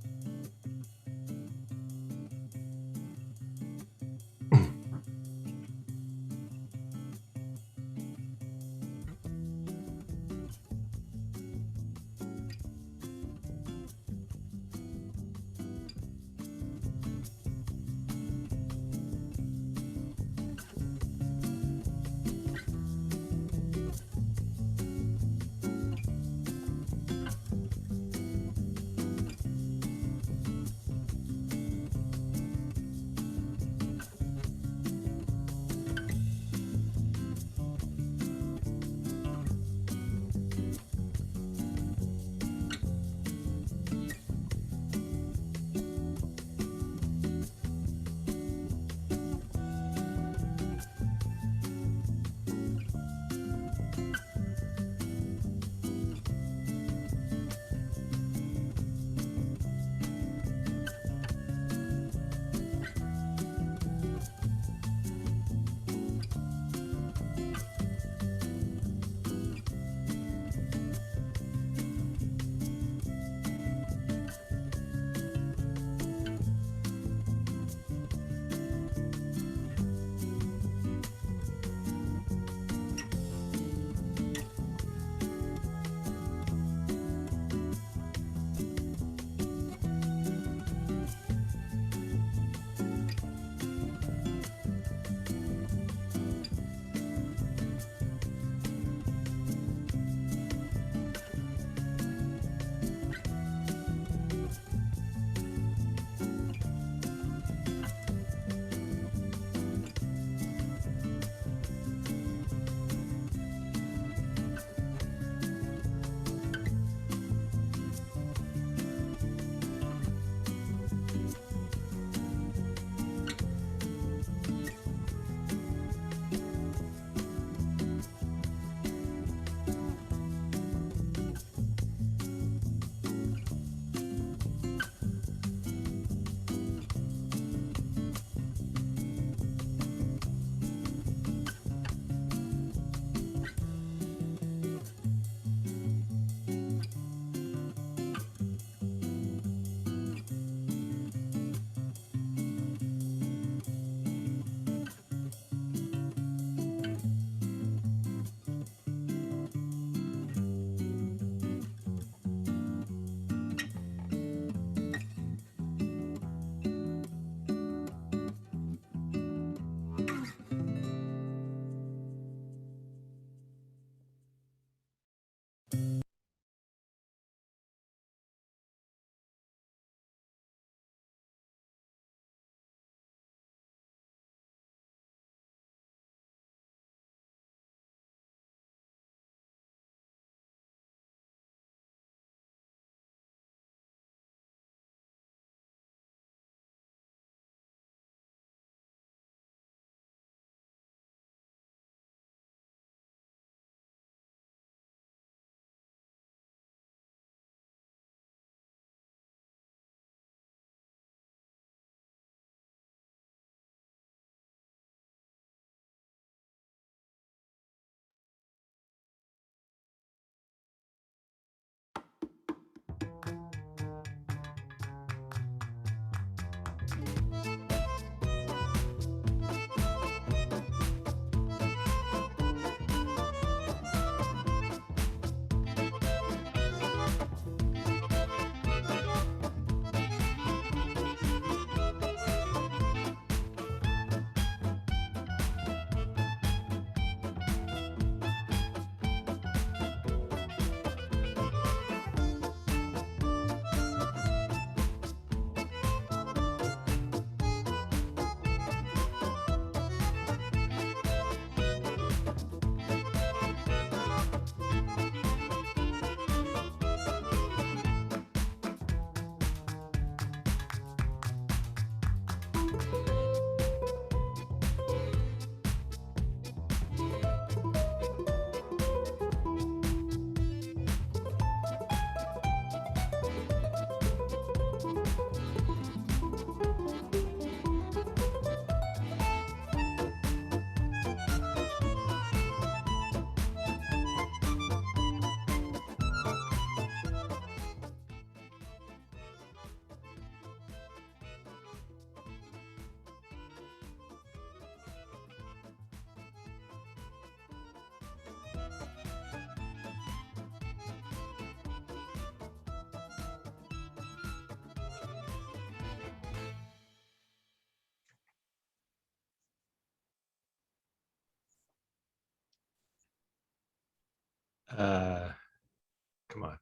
Come on.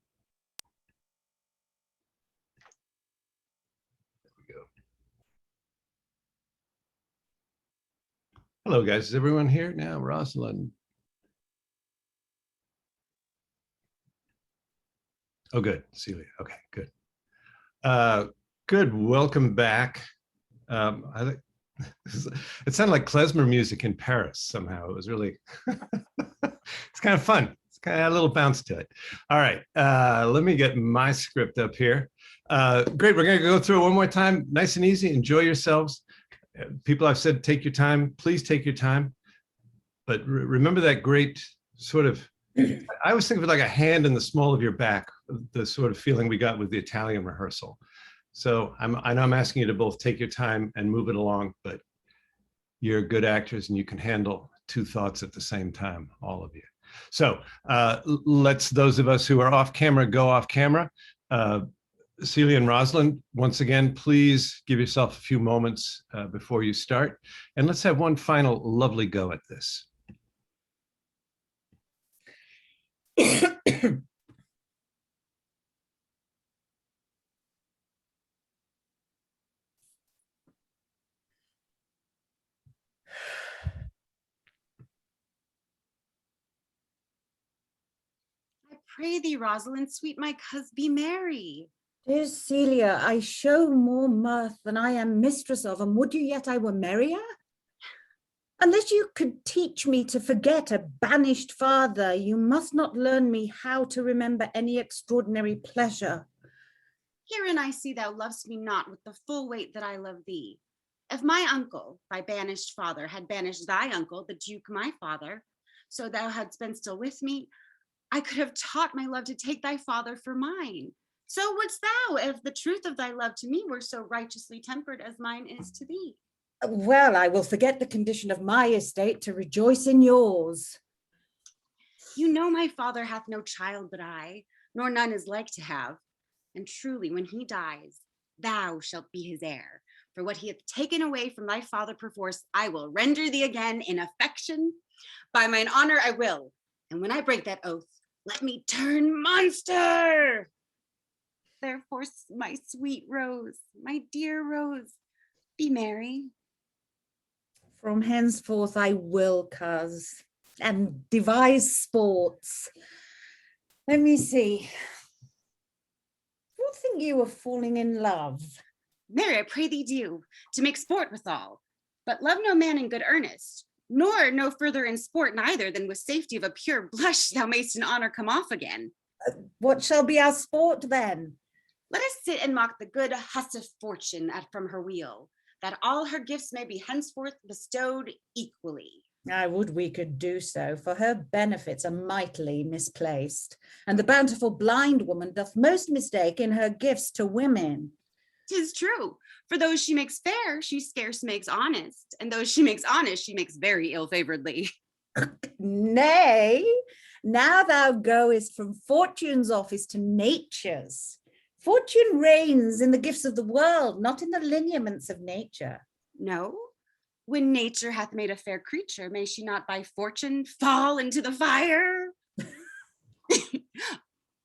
There we go. Hello, guys. Is everyone here now? Rosalind. Oh, good. Celia. Okay, good. Good. Welcome back. I think it sounded like klezmer music in Paris somehow. It was really, it's kind of fun. It's kind of a little bounce to it. All right, let me get my script up here. Great, we're gonna go through it one more time. Nice and easy, enjoy yourselves. People, I've said, take your time, please take your time. But remember that great sort of, I always think of it like a hand in the small of your back, the sort of feeling we got with the Italian rehearsal. So I know I'm asking you to both take your time and move it along, but you're good actors and you can handle two thoughts at the same time, all of you. So let's, those of us who are off camera, go off camera. Celia and Rosalind, once again, please give yourself a few moments before you start. And let's have one final lovely go at this. Pray thee, Rosalind, sweet my coz, be merry. Dear Celia, I show more mirth than I am mistress of, and would you yet I were merrier? Unless you could teach me to forget a banished father, you must not learn me how to remember any extraordinary pleasure. Herein I see thou lovest me not with the full weight that I love thee. If my uncle, thy banished father, had banished thy uncle, the Duke my father, so thou hadst been still with me, I could have taught my love to take thy father for mine. So wouldst thou, if the truth of thy love to me were so righteously tempered as mine is to thee. Well, I will forget the condition of my estate to rejoice in yours. You know my father hath no child but I, nor none is like to have. And truly, when he dies, thou shalt be his heir. For what he hath taken away from thy father perforce, I will render thee again in affection. By mine honor I will. And when I break that oath, let me turn monster. Therefore, my sweet Rose, my dear Rose, be merry. From henceforth I will, coz, and devise sports. Let me see. What think you of falling in love? Marry, I pray thee do, to make sport withal. But love no man in good earnest, nor no further in sport neither than with safety of a pure blush thou mayst in honor come off again. What shall be our sport then? Let us sit and mock the good huss of fortune from her wheel, that all her gifts may be henceforth bestowed equally. I would we could do so, for her benefits are mightily misplaced, and the bountiful blind woman doth most mistake in her gifts to women. 'Tis true, for those she makes fair, she scarce makes honest, and those she makes honest, she makes very ill-favoredly. Nay, now thou goest from fortune's office to nature's. Fortune reigns in the gifts of the world, not in the lineaments of nature. No, when nature hath made a fair creature, may she not by fortune fall into the fire?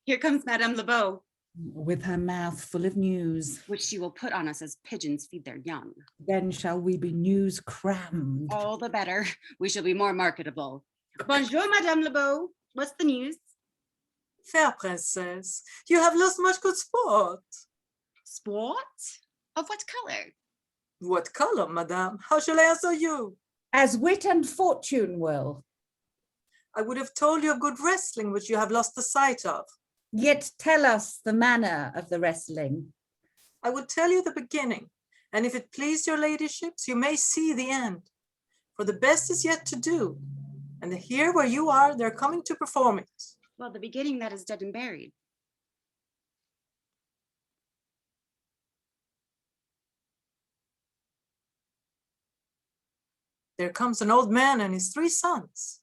Here comes Madame LeBeau. With her mouth full of news. Which she will put on us as pigeons feed their young. Then shall we be news crammed. All the better. We shall be more marketable. Bonjour, Madame LeBeau. What's the news? Fair princess, you have lost much good sport. Sport? Of what color? What color, madame? How shall I answer you? As wit and fortune will. I would have told you of good wrestling, which you have lost the sight of. Yet tell us the manner of the wrestling. I would tell you the beginning, and if it please your ladyships, you may see the end. For the best is yet to do, and here where you are, they're coming to perform it. Well, the beginning that is dead and buried. There comes an old man and his 3 sons.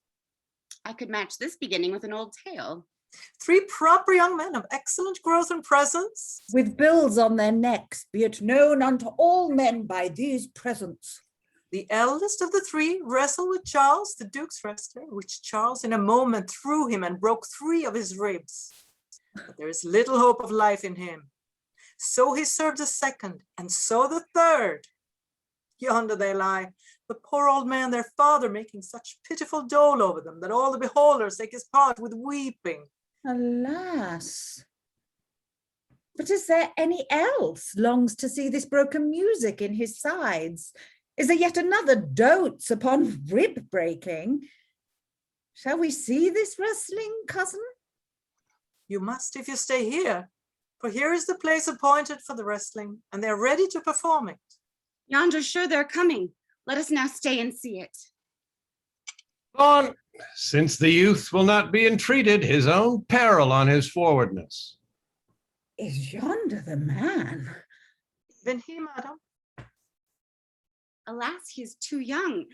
I could match this beginning with an old tale. 3 proper young men of excellent growth and presence. With bills on their necks, be it known unto all men by these presents. The eldest of the 3 wrestled with Charles, the Duke's wrestler, which Charles in a moment threw him and broke 3 of his ribs. But there is little hope of life in him. So he served the 2nd, and so the 3rd. Yonder they lie, the poor old man, their father, making such pitiful dole over them that all the beholders take his part with weeping. Alas. But is there any else longs to see this broken music in his sides? Is there yet another dotes upon rib breaking? Shall we see this wrestling, cousin? You must if you stay here, for here is the place appointed for the wrestling, and they're ready to perform it. Yonder's sure they're coming. Let us now stay and see it. On, since the youth will not be entreated, his own peril on his forwardness. Is yonder the man? Then he, madam. Alas, he is too young,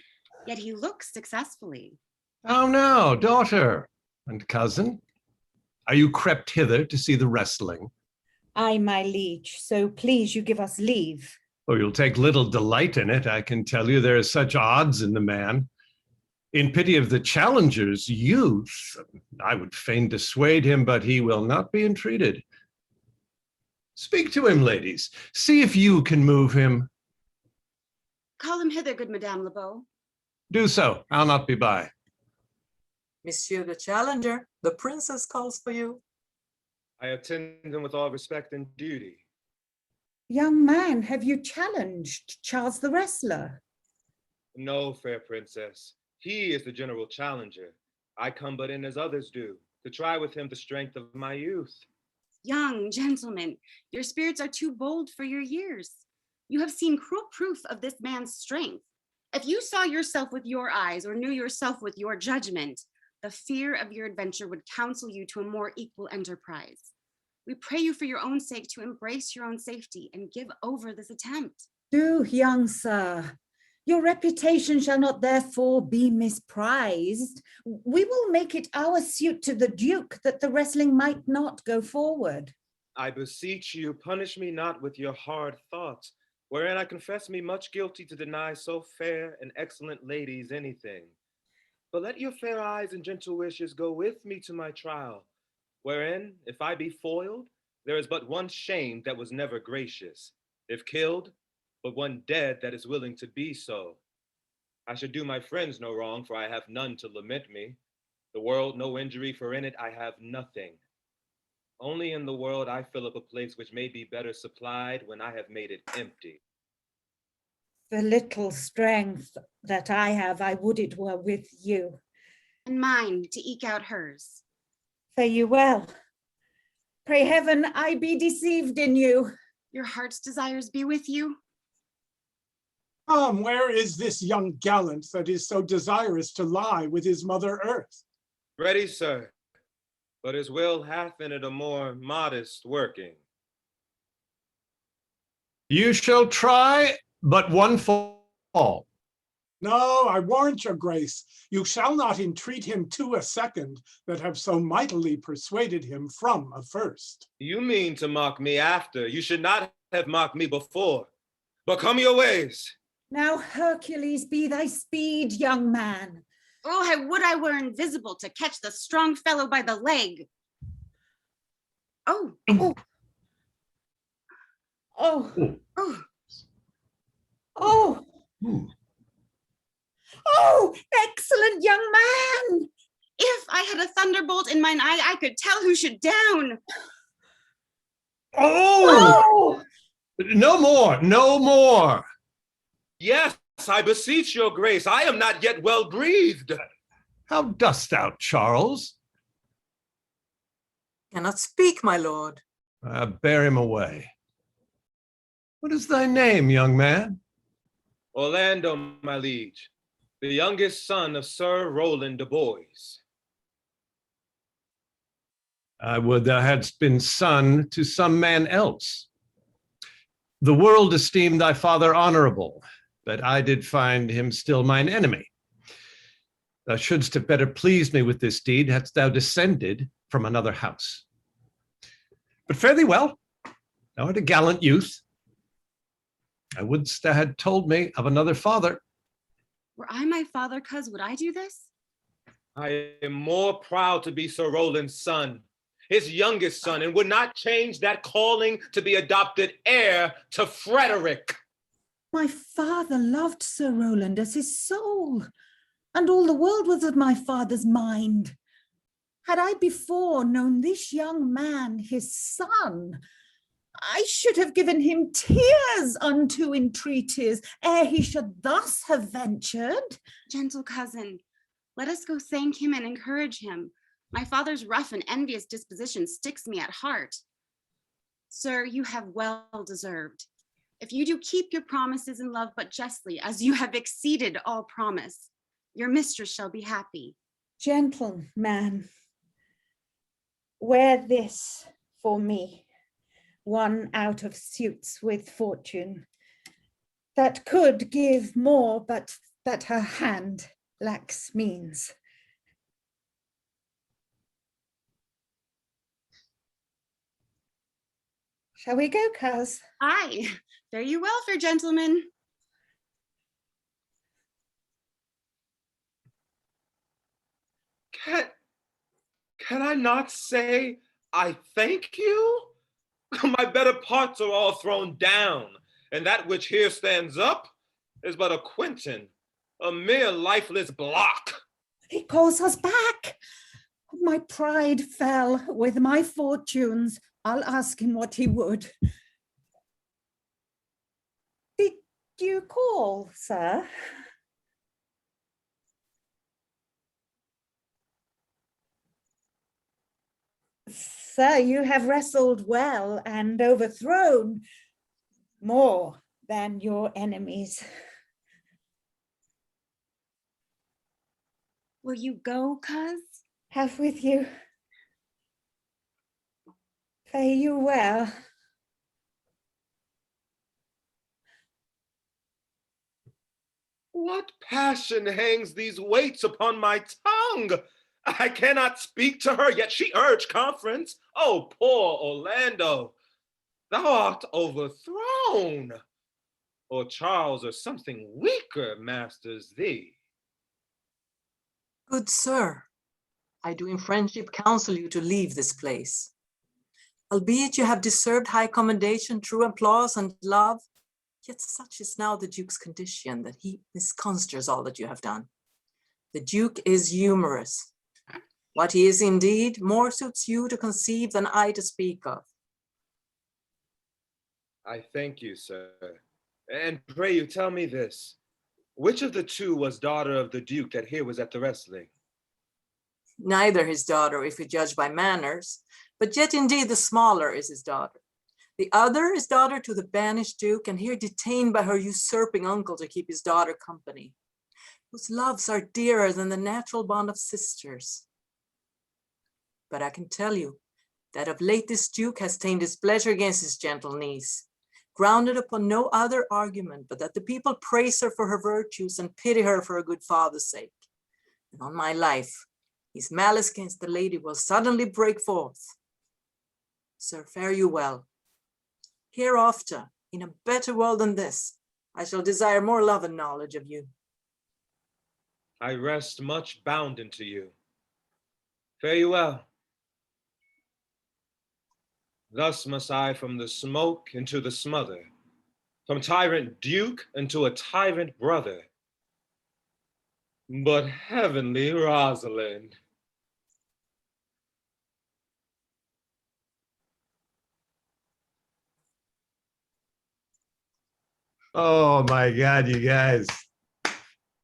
yet he looks successfully. How now, daughter and cousin? Are you crept hither to see the wrestling? Aye, my liege, so please you give us leave. Oh, you'll take little delight in it, I can tell you. There are such odds in the man. In pity of the challenger's youth, I would fain dissuade him, but he will not be entreated. Speak to him, ladies. See if you can move him. Call him hither, good Madame Lebeau. Do so. I'll not be by. Monsieur the challenger, the princess calls for you. I attend him with all respect and duty. Young man, have you challenged Charles the wrestler? No, fair princess. He is the general challenger. I come but in as others do, to try with him the strength of my youth. Young gentlemen, your spirits are too bold for your years. You have seen cruel proof of this man's strength. If you saw yourself with your eyes or knew yourself with your judgment, the fear of your adventure would counsel you to a more equal enterprise. We pray you for your own sake to embrace your own safety and give over this attempt. Do, young sir. Your reputation shall not therefore be misprized. We will make it our suit to the Duke that the wrestling might not go forward. I beseech you, punish me not with your hard thoughts, wherein I confess me much guilty to deny so fair and excellent ladies anything. But let your fair eyes and gentle wishes go with me to my trial, wherein, if I be foiled, there is but one shame that was never gracious. If killed, but one dead that is willing to be so. I should do my friends no wrong, for I have none to lament me. The world no injury, for in it I have nothing. Only in the world I fill up a place which may be better supplied when I have made it empty. The little strength that I have, I would it were with you. And mine to eke out hers. Fare you well. Pray heaven I be deceived in you. Your heart's desires be with you. Where is this young gallant that is so desirous to lie with his mother earth? Ready, sir, but his will hath in it a more modest working. You shall try but one fall. No, I warrant your grace, you shall not entreat him to a second that have so mightily persuaded him from a first. You mean to mock me after? You should not have mocked me before. But come your ways. Now Hercules be thy speed, young man. Oh, I would I were invisible to catch the strong fellow by the leg. Oh. Oh. Oh. Oh. Oh. Oh, excellent young man. If I had a thunderbolt in mine eye, I could tell who should down. Oh! No more, no more. Yes, I beseech your grace. I am not yet well breathed. How dost thou, Charles? Cannot speak, my lord. Bear him away. What is thy name, young man? Orlando, my liege, the youngest son of Sir Roland de Boys. I would thou hadst been son to some man else. The world esteemed thy father honorable, but I did find him still mine enemy. Thou shouldst have better pleased me with this deed, hadst thou descended from another house. But fare thee well, thou art a gallant youth. I wouldst thou had told me of another father. Were I my father, cuz, would I do this? I am more proud to be Sir Roland's son, his youngest son, and would not change that calling to be adopted heir to Frederick. My father loved Sir Roland as his soul, and all the world was of my father's mind. Had I before known this young man, his son, I should have given him tears unto entreaties, ere he should thus have ventured. Gentle cousin, let us go thank him and encourage him. My father's rough and envious disposition sticks me at heart. Sir, you have well deserved. If you do keep your promises in love but justly, as you have exceeded all promise, your mistress shall be happy. Gentleman, wear this for me, one out of suits with fortune, that could give more, but that her hand lacks means. Shall we go, cuz? Aye, fare you well, fair gentlemen. Can I not say I thank you? My better parts are all thrown down, and that which here stands up is but a Quentin, a mere lifeless block. He calls us back. My pride fell with my fortunes. I'll ask him what he would. Did you call, sir? Sir, you have wrestled well and overthrown more than your enemies. Will you go, cuz? Have with you. Fare you well. What passion hangs these weights upon my tongue? I cannot speak to her, yet she urged conference. Oh, poor Orlando, thou art overthrown. Or Charles or something weaker masters thee. Good sir, I do in friendship counsel you to leave this place. Albeit you have deserved high commendation, true applause and love, yet such is now the Duke's condition that he misconstrues all that you have done. The Duke is humorous. What he is indeed, more suits you to conceive than I to speak of. I thank you, sir. And pray you tell me this. Which of the two was daughter of the Duke that here was at the wrestling? Neither his daughter, if we judge by manners, but yet indeed the smaller is his daughter. The other is daughter to the banished Duke, and here detained by her usurping uncle to keep his daughter company, whose loves are dearer than the natural bond of sisters. But I can tell you that of late this Duke has tamed his pleasure against his gentle niece, grounded upon no other argument but that the people praise her for her virtues and pity her for a good father's sake. And on my life, his malice against the lady will suddenly break forth. Sir, fare you well. Hereafter, in a better world than this, I shall desire more love and knowledge of you. I rest much bounden to you. Fare you well. Thus must I from the smoke into the smother, from tyrant Duke into a tyrant brother. But heavenly Rosalind. Oh my God, you guys.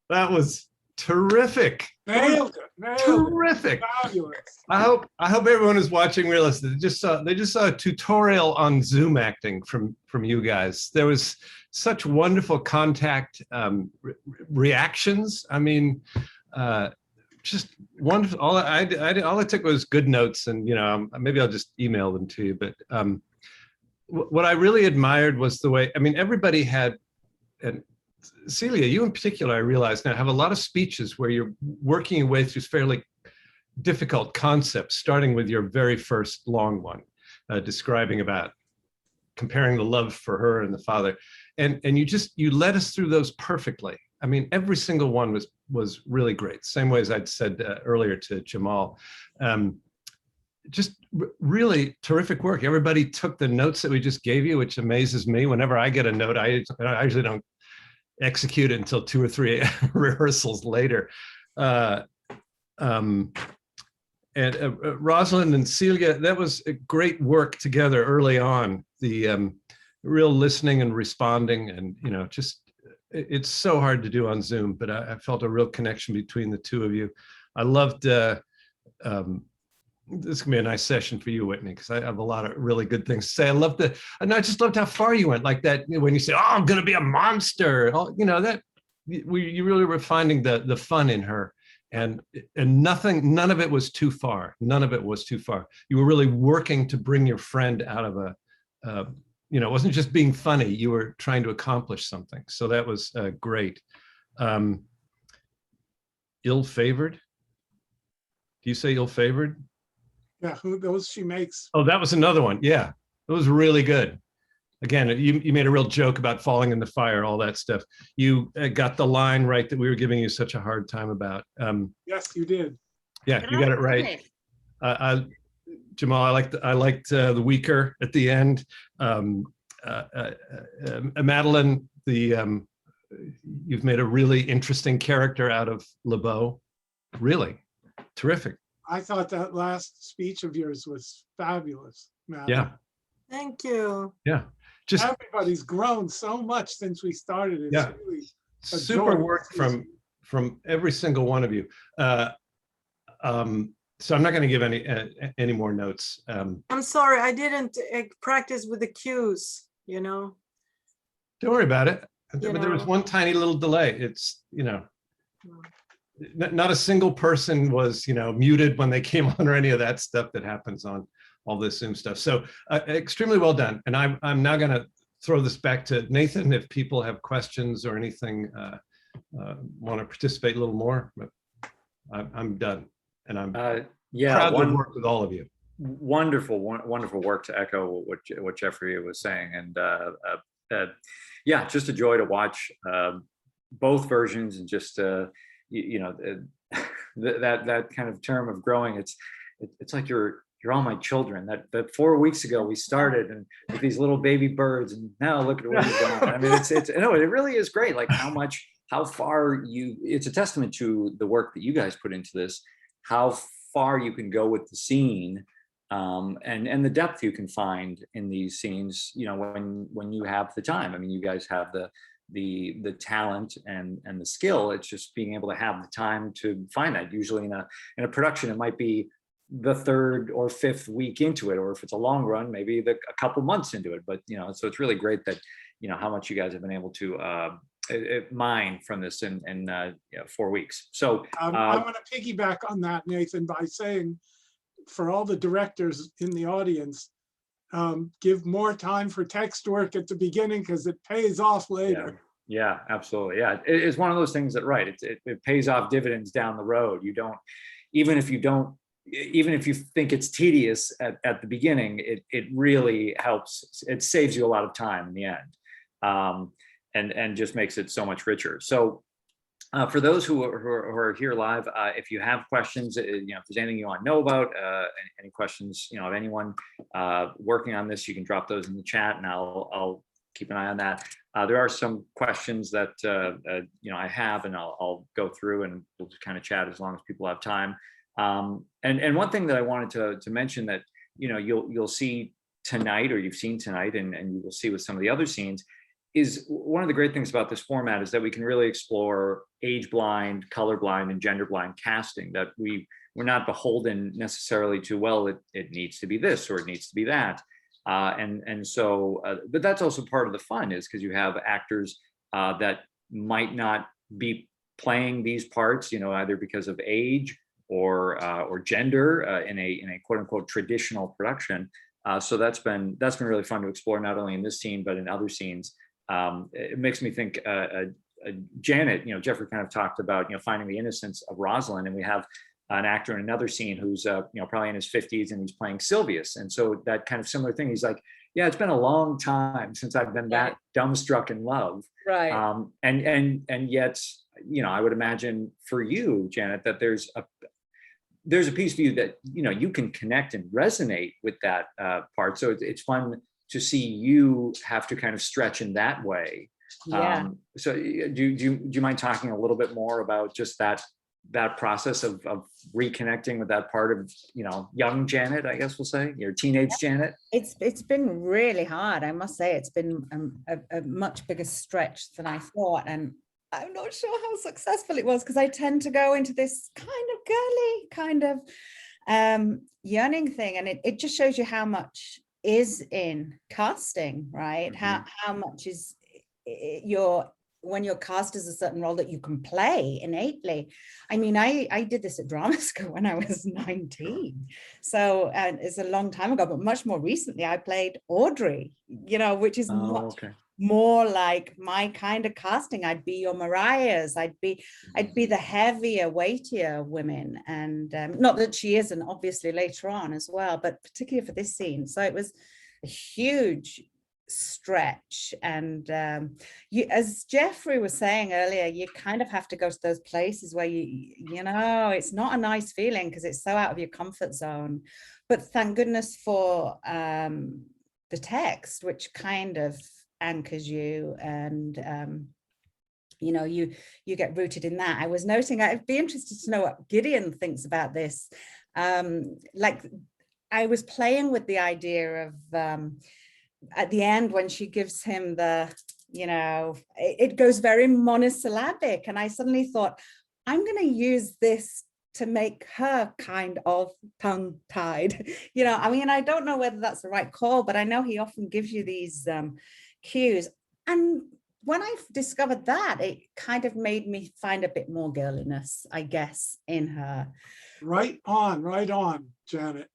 That was terrific. Nailed it. Nailed it. Terrific. Fabulous. I hope everyone is watching Realistic. They just saw a tutorial on Zoom acting from you guys. There was such wonderful contact reactions. I mean, just wonderful. All I took was good notes, and maybe I'll just email them to you. But what I really admired was the way. I mean, everybody had, and CELIA, you in particular, I realize now, have a lot of speeches where you're working your way through fairly difficult concepts, starting with your very first long one, describing about comparing the love for her and the father, and you led us through those perfectly. I mean, every single one was really great. Same way as I'd said earlier to Jamal. Just really terrific work. Everybody took the notes that we just gave you, which amazes me. Whenever I get a note, I usually don't execute it until 2 or 3 rehearsals later. And Rosalind and CELIA, that was a great work together early on. The real listening and responding, and just it's so hard to do on Zoom, but I felt a real connection between the two of you. I loved. This can be a nice session for you, Whitney, because I have a lot of really good things to say. I just loved how far you went, like that when you say, "Oh, I'm going to be a monster." That you really were finding the fun in her. And none of it was too far. None of it was too far. You were really working to bring your friend out of it wasn't just being funny. You were trying to accomplish something. So that was great. Ill-favored? Do you say ill-favored? Yeah, those she makes. Oh, that was another one. Yeah, it was really good. Again, you made a real joke about falling in the fire, all that stuff. You got the line right that we were giving you such a hard time about. Yes, you did. Yeah, you got it right. Jamal, I liked the weaker at the end. Madeleine, you've made a really interesting character out of LeBeau. Really terrific. I thought that last speech of yours was fabulous, Matt. Yeah. Thank you. Yeah. Just everybody's grown so much since we started. It's really super work from every single one of you. So I'm not going to give any more notes. I'm sorry, I didn't practice with the cues. Don't worry about it. But there was one tiny little delay. It's not a single person was muted when they came on or any of that stuff that happens on all this Zoom stuff. So extremely well done. And I'm now going to throw this back to Nathan if people have questions or anything, want to participate a little more. But I'm done, and I'm proud to work with all of you. Wonderful work, to echo what Geoffrey was saying, and just a joy to watch both versions, and just that kind of term of growing. It's like you're all my children. That 4 weeks ago we started, and with these little baby birds, and now look at where you've gone. I mean, it really is great. Like how far it's a testament to the work that you guys put into this, how far you can go with the scene, and the depth you can find in these scenes, when you have the time. I mean, you guys have the talent and the skill. It's just being able to have the time to find that. Usually in a production, it might be the 3rd or 5th week into it, or if it's a long run, maybe a couple months into it. But so it's really great that how much you guys have been able to mine from this in 4 weeks. So I want to piggyback on that, Nathan, by saying, for all the directors in the audience, give more time for text work at the beginning, because it pays off later. Yeah, absolutely. Yeah, it's one of those things that, right, it pays off dividends down the road. You don't, even if you think it's tedious at the beginning, it really helps. It saves you a lot of time in the end, and just makes it so much richer. So for those who are here live, if you have questions, if there's anything you want to know about, any questions, of anyone working on this, you can drop those in the chat, and I'll keep an eye on that. There are some questions that I have, and I'll go through, and we'll just kind of chat as long as people have time. And one thing that I wanted to mention that you'll see tonight, or you've seen tonight, and you will see with some of the other scenes, is one of the great things about this format is that we can really explore age blind, color blind, and gender blind casting, that we're not beholden necessarily to, well, it needs to be this or it needs to be that. But that's also part of the fun, is because you have actors that might not be playing these parts, either because of age or gender in a quote unquote traditional production. So that's been really fun to explore, not only in this scene but in other scenes. It makes me think, Janet, Geoffrey kind of talked about, finding the innocence of Rosalind, and we have an actor in another scene who's, probably in his 50s, and he's playing Silvius. And so that kind of similar thing, he's like, yeah, it's been a long time since I've been that dumbstruck in love. Right. And yet, I would imagine for you, Janet, that there's a piece of you that, you can connect and resonate with that part. So it's fun to see you have to kind of stretch in that way. Yeah. So do you mind talking a little bit more about just that process of reconnecting with that part of, young Janet, I guess we'll say, your teenage Janet? It's been really hard, I must say. It's been a much bigger stretch than I thought, and I'm not sure how successful it was, because I tend to go into this kind of girly kind of yearning thing, and it just shows you how much is in casting, right? Mm-hmm. How much is when you're cast as a certain role that you can play innately. I mean, I did this at drama school when I was 19. So it's a long time ago, but much more recently, I played Audrey, which is much more like my kind of casting. I'd be your Mariahs, I'd be the heavier, weightier women. And not that she isn't, obviously, later on as well, but particularly for this scene. So it was a huge stretch. And as Geoffrey was saying earlier, you kind of have to go to those places where it's not a nice feeling, because it's so out of your comfort zone. But thank goodness for the text, which kind of anchors you, and you get rooted in that. I was noting, I'd be interested to know what Gideon thinks about this. Like, I was playing with the idea of at the end, when she gives him it goes very monosyllabic, and I suddenly thought, I'm going to use this to make her kind of tongue-tied. I mean, I don't know whether that's the right call, but I know he often gives you these cues. And when I discovered that, it kind of made me find a bit more girliness, I guess, in her. Right on, Janet.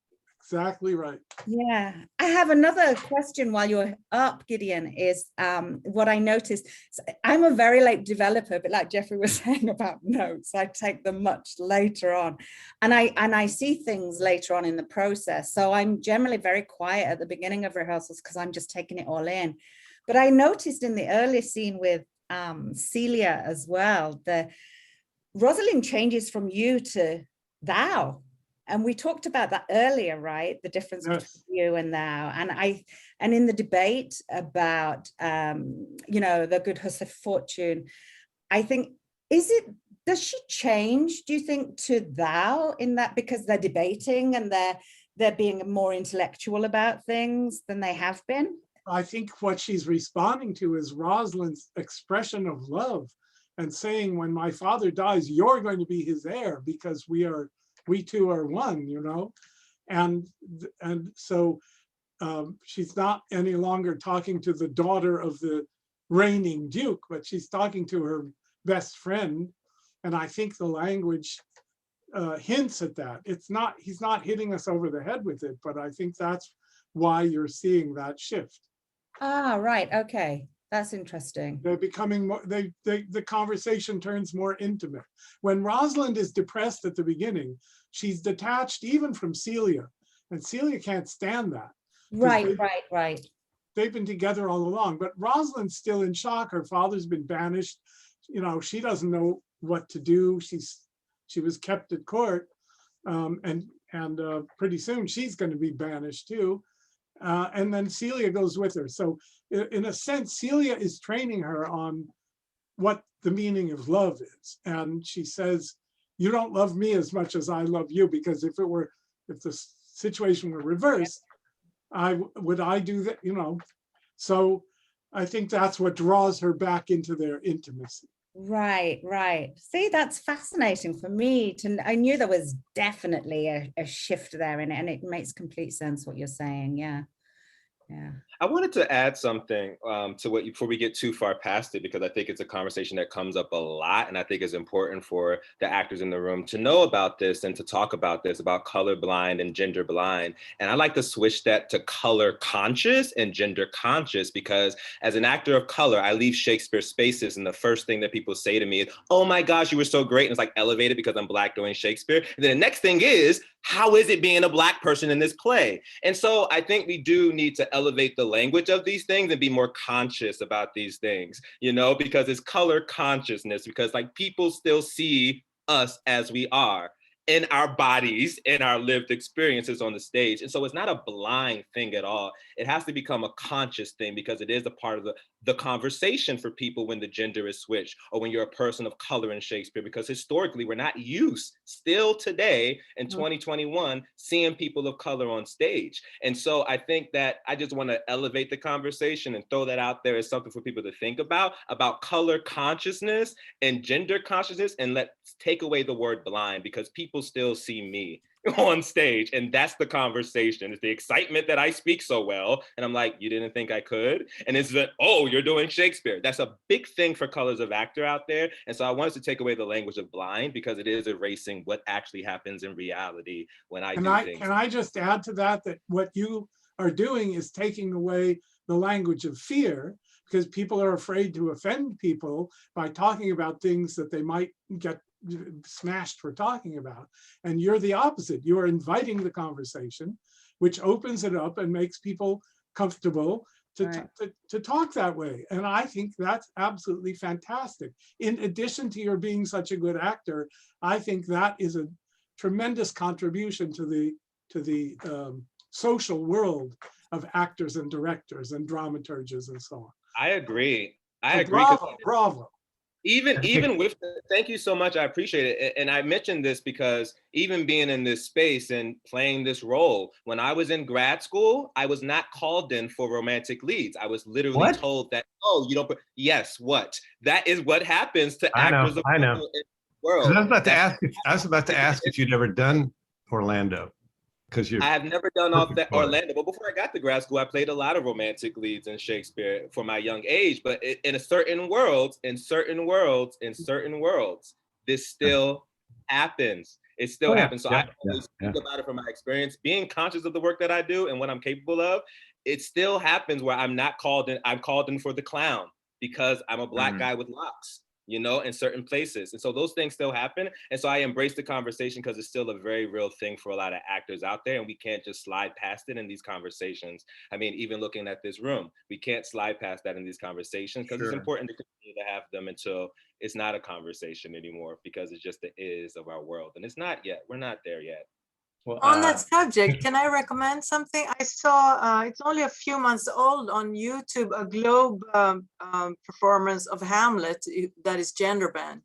Exactly right. Yeah, I have another question while you're up, Gideon, is what I noticed. I'm a very late developer, but like Geoffrey was saying about notes, I take them much later on, and I see things later on in the process. So I'm generally very quiet at the beginning of rehearsals, because I'm just taking it all in. But I noticed in the earlier scene with CELIA as well, the ROSALIND changes from you to thou. And we talked about that earlier, right? The difference between you and thou. And in the debate about, the good huss of fortune, I think, does she change, do you think, to thou in that, because they're debating and they're being more intellectual about things than they have been? I think what she's responding to is Rosalind's expression of love, and saying, when my father dies, you're going to be his heir, because we two are one, and so she's not any longer talking to the daughter of the reigning duke, but she's talking to her best friend. And I think the language hints at that. He's not hitting us over the head with it, but I think that's why you're seeing that shift. Ah, right. Okay. That's interesting. They're becoming more, the conversation turns more intimate. When Rosalind is depressed at the beginning, she's detached even from CELIA, and CELIA can't stand that. Right. They've been together all along, but Rosalind's still in shock. Her father's been banished. She doesn't know what to do. She was kept at court, and pretty soon she's going to be banished too. And then CELIA goes with her. So in a sense, CELIA is training her on what the meaning of love is. And she says, you don't love me as much as I love you, because if the situation were reversed, would I do that? So I think that's what draws her back into their intimacy. Right, right. See, that's fascinating for me I knew there was definitely a shift there in it, and it makes complete sense what you're saying. Yeah. Yeah. I wanted to add something to what before we get too far past it, because I think it's a conversation that comes up a lot, and I think it's important for the actors in the room to know about this and to talk about this, about colorblind and gender blind. And I like to switch that to color conscious and gender conscious, because as an actor of color, I leave Shakespeare spaces, and the first thing that people say to me is, "Oh my gosh, you were so great," and it's like elevated because I'm Black doing Shakespeare. And then the next thing is, how is it being a Black person in this play? And so I think we do need to elevate the language of these things and be more conscious about these things, you know, because it's color consciousness, because like people still see us as we are in our bodies, in our lived experiences on the stage. And so it's not a blind thing at all. It has to become a conscious thing, because it is a part of the conversation for people when the gender is switched, or when you're a person of color in Shakespeare, because historically we're not used still today in 2021 seeing people of color on stage. And so I think that I just want to elevate the conversation and throw that out there as something for people to think about color consciousness and gender consciousness, and let's take away the word blind, because people still see me on stage, and that's the conversation. It's the excitement that I speak so well, and I'm like, you didn't think I could? And it's that, oh, you're doing Shakespeare. That's a big thing for colors of actor out there. And so I wanted to take away the language of blind, because it is erasing what actually happens in reality when I do things. Can I just add to that what you are doing is taking away the language of fear, because people are afraid to offend people by talking about things that they might get smashed for talking about. And you're the opposite. You are inviting the conversation, which opens it up and makes people comfortable to talk that way. And I think that's absolutely fantastic. In addition to your being such a good actor, I think that is a tremendous contribution to the social world of actors and directors and dramaturges and so on. I agree. So bravo, bravo. Even with, thank you so much, I appreciate it. And I mentioned this because even being in this space and playing this role, when I was in grad school, I was not called in for romantic leads. I was literally told that, oh, you don't, yes, what? That is what happens to actors of I know. In the world. I was about to ask if you'd ever done Orlando. I have never done off that Orlando, but before I got to grad school, I played a lot of romantic leads in Shakespeare for my young age. But in certain worlds, this still happens. It still happens. So I always think about it from my experience, being conscious of the work that I do and what I'm capable of. It still happens where I'm not called in. I'm called in for the clown because I'm a Black guy with locks, you know, in certain places. And so those things still happen. And so I embrace the conversation because it's still a very real thing for a lot of actors out there. And we can't just slide past it in these conversations. I mean, even looking at this room, we can't slide past that in these conversations because it's important to continue to have them until it's not a conversation anymore, because it's just the is of our world. And it's not yet, we're not there yet. Well, on that subject, can I recommend something? I saw, it's only a few months old on YouTube, a Globe performance of Hamlet that is gender banned.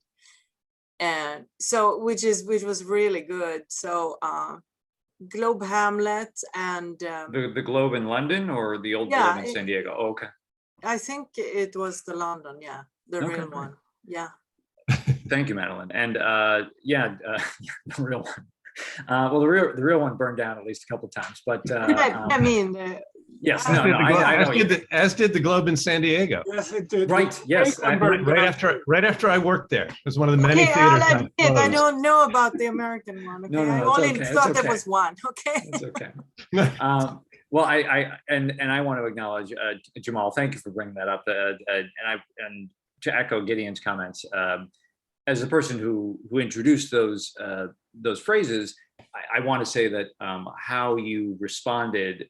And so, which was really good. So Globe Hamlet and- The Globe in London or the old Globe in San Diego? Oh, okay. I think it was the London, the real one, Thank you, Madeleine. And the real one. Well, the real one burned down at least a couple of times, but I mean, yes, as did the Globe in San Diego. Yes, it did. Right. Yes. Right after I worked there, it was one of the many theaters. I don't know about the American one. Okay, I only thought there was one. Okay. It's okay. Well, I want to acknowledge Jamal. Thank you for bringing that up. And to echo Gideon's comments, as the person who introduced those phrases, I want to say that how you responded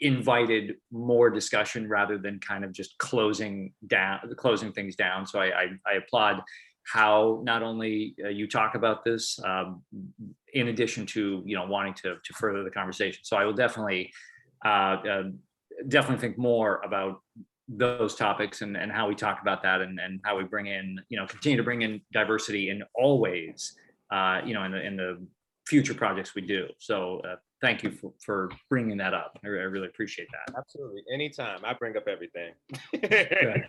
invited more discussion rather than kind of just closing things down. So I applaud how not only you talk about this in addition to wanting to further the conversation. So I will definitely think more about those topics and how we talk about that and how we bring in, continue to bring in diversity in all ways, in the future projects we do. So thank you for bringing that up. I really appreciate that. Absolutely. Anytime. I bring up everything.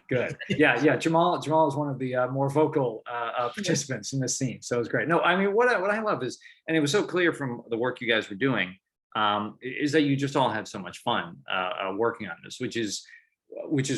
Good. Yeah. Jamal is one of the more vocal participants in this scene, so it's great. No, I mean, what I love is, and it was so clear from the work you guys were doing, is that you just all had so much fun working on this, which is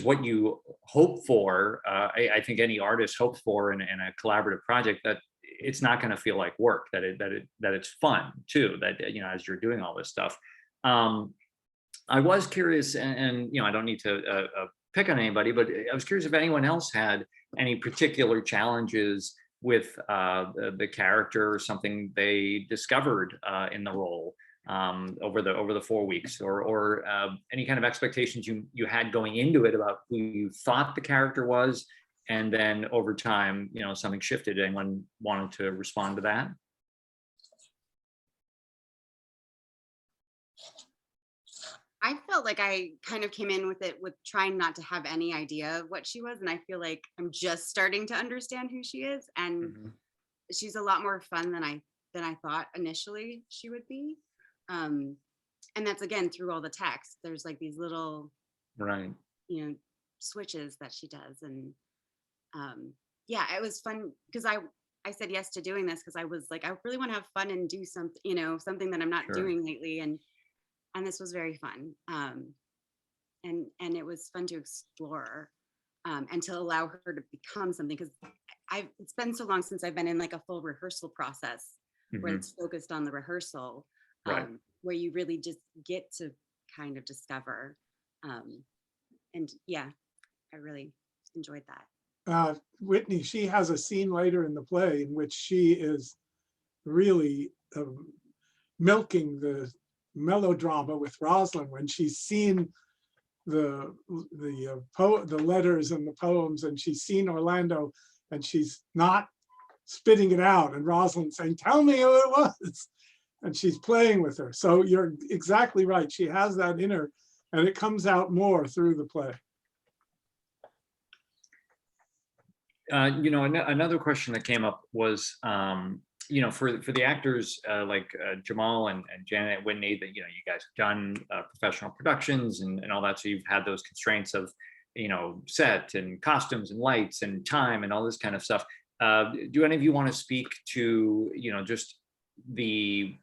what you hope for. I think any artist hopes for in a collaborative project, that it's not going to feel like work, that it's fun too, that as you're doing all this stuff. I was curious, and I don't need to pick on anybody, but I was curious if anyone else had any particular challenges with the character, or something they discovered in the role over the 4 weeks, or any kind of expectations you had going into it about who you thought the character was, and then over time, something shifted. Anyone wanted to respond to that? I felt like I kind of came in with it with trying not to have any idea of what she was, and I feel like I'm just starting to understand who she is, and she's a lot more fun than I thought initially she would be. And that's, again, through all the text. There's like these little switches that she does, and yeah, it was fun because I said yes to doing this because I was like, I really want to have fun and do something, something that I'm not doing lately, and this was very fun, and it was fun to explore, and to allow her to become something, because it's been so long since I've been in like a full rehearsal process where it's focused on the rehearsal, where you really just get to kind of discover, and yeah, I really enjoyed that. Whitney, she has a scene later in the play in which she is really milking the melodrama with Rosalind, when she's seen the letters and the poems, and she's seen Orlando, and she's not spitting it out, and Rosalind saying, "Tell me who it was," and she's playing with her. So you're exactly right. She has that in her, and it comes out more through the play. Another question that came up was, for the actors like Jamal and Janet, Whitney, that you guys have done professional productions and all that, so you've had those constraints of set and costumes and lights and time and all this kind of stuff. Do any of you want to speak to just the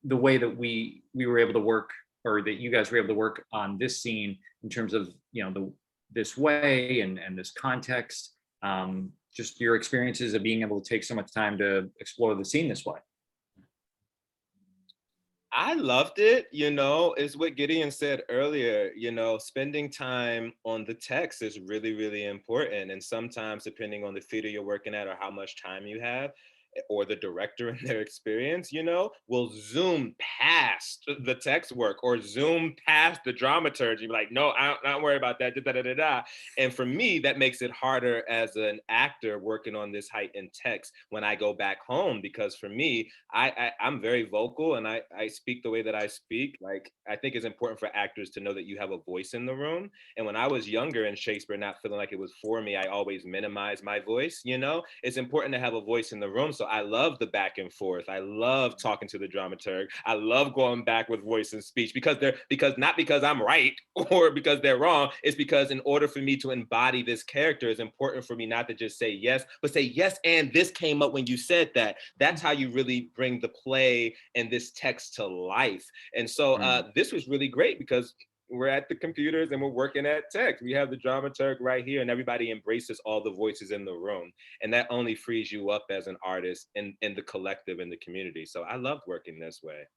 way that we were able to work, or that you guys were able to work on this scene in terms of this way and this context? Just your experiences of being able to take so much time to explore the scene this way. I loved it. Is what Gideon said earlier, spending time on the text is really, really important. And sometimes, depending on the theater you're working at or how much time you have, or the director and their experience, will zoom past the text work or zoom past the dramaturgy. Be like, no, I don't worry about that. And for me, that makes it harder as an actor working on this heightened text when I go back home, because for me, I'm very vocal and I speak the way that I speak. Like, I think it's important for actors to know that you have a voice in the room. And when I was younger in Shakespeare, not feeling like it was for me, I always minimized my voice. It's important to have a voice in the room. So I love the back and forth. I love talking to the dramaturg. I love going back with voice and speech, because not because I'm right or because they're wrong. It's because in order for me to embody this character, it's important for me not to just say yes, but say yes, and this came up when you said that. That's how you really bring the play and this text to life. And so this was really great, because we're at the computers and we're working at text. We have the dramaturg right here, and everybody embraces all the voices in the room. And that only frees you up as an artist in the collective, in the community. So I loved working this way.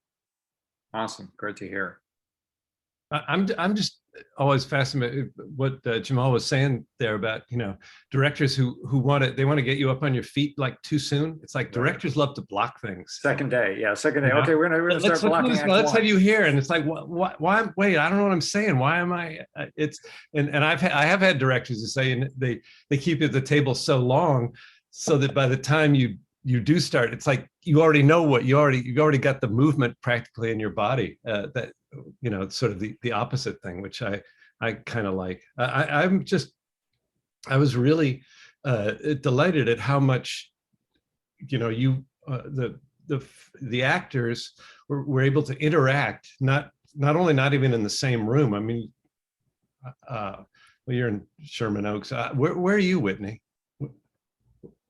Awesome. Great to hear. I'm just always fascinated what Jamal was saying there about directors who want to get you up on your feet like too soon. It's like directors love to block things. Second day. Okay, we're gonna start blocking. Let's have you here, and it's like, why? Wait, I don't know what I'm saying. Why am I? I have had directors who say, and they keep you at the table so long, so that by the time you do start, it's like you already know what you've already got the movement practically in your body. That it's sort of the opposite thing, which I kind of like. I was really delighted at how much the the actors were able to interact, not only not even in the same room. I mean, well, you're in Sherman Oaks. Where are you, Whitney?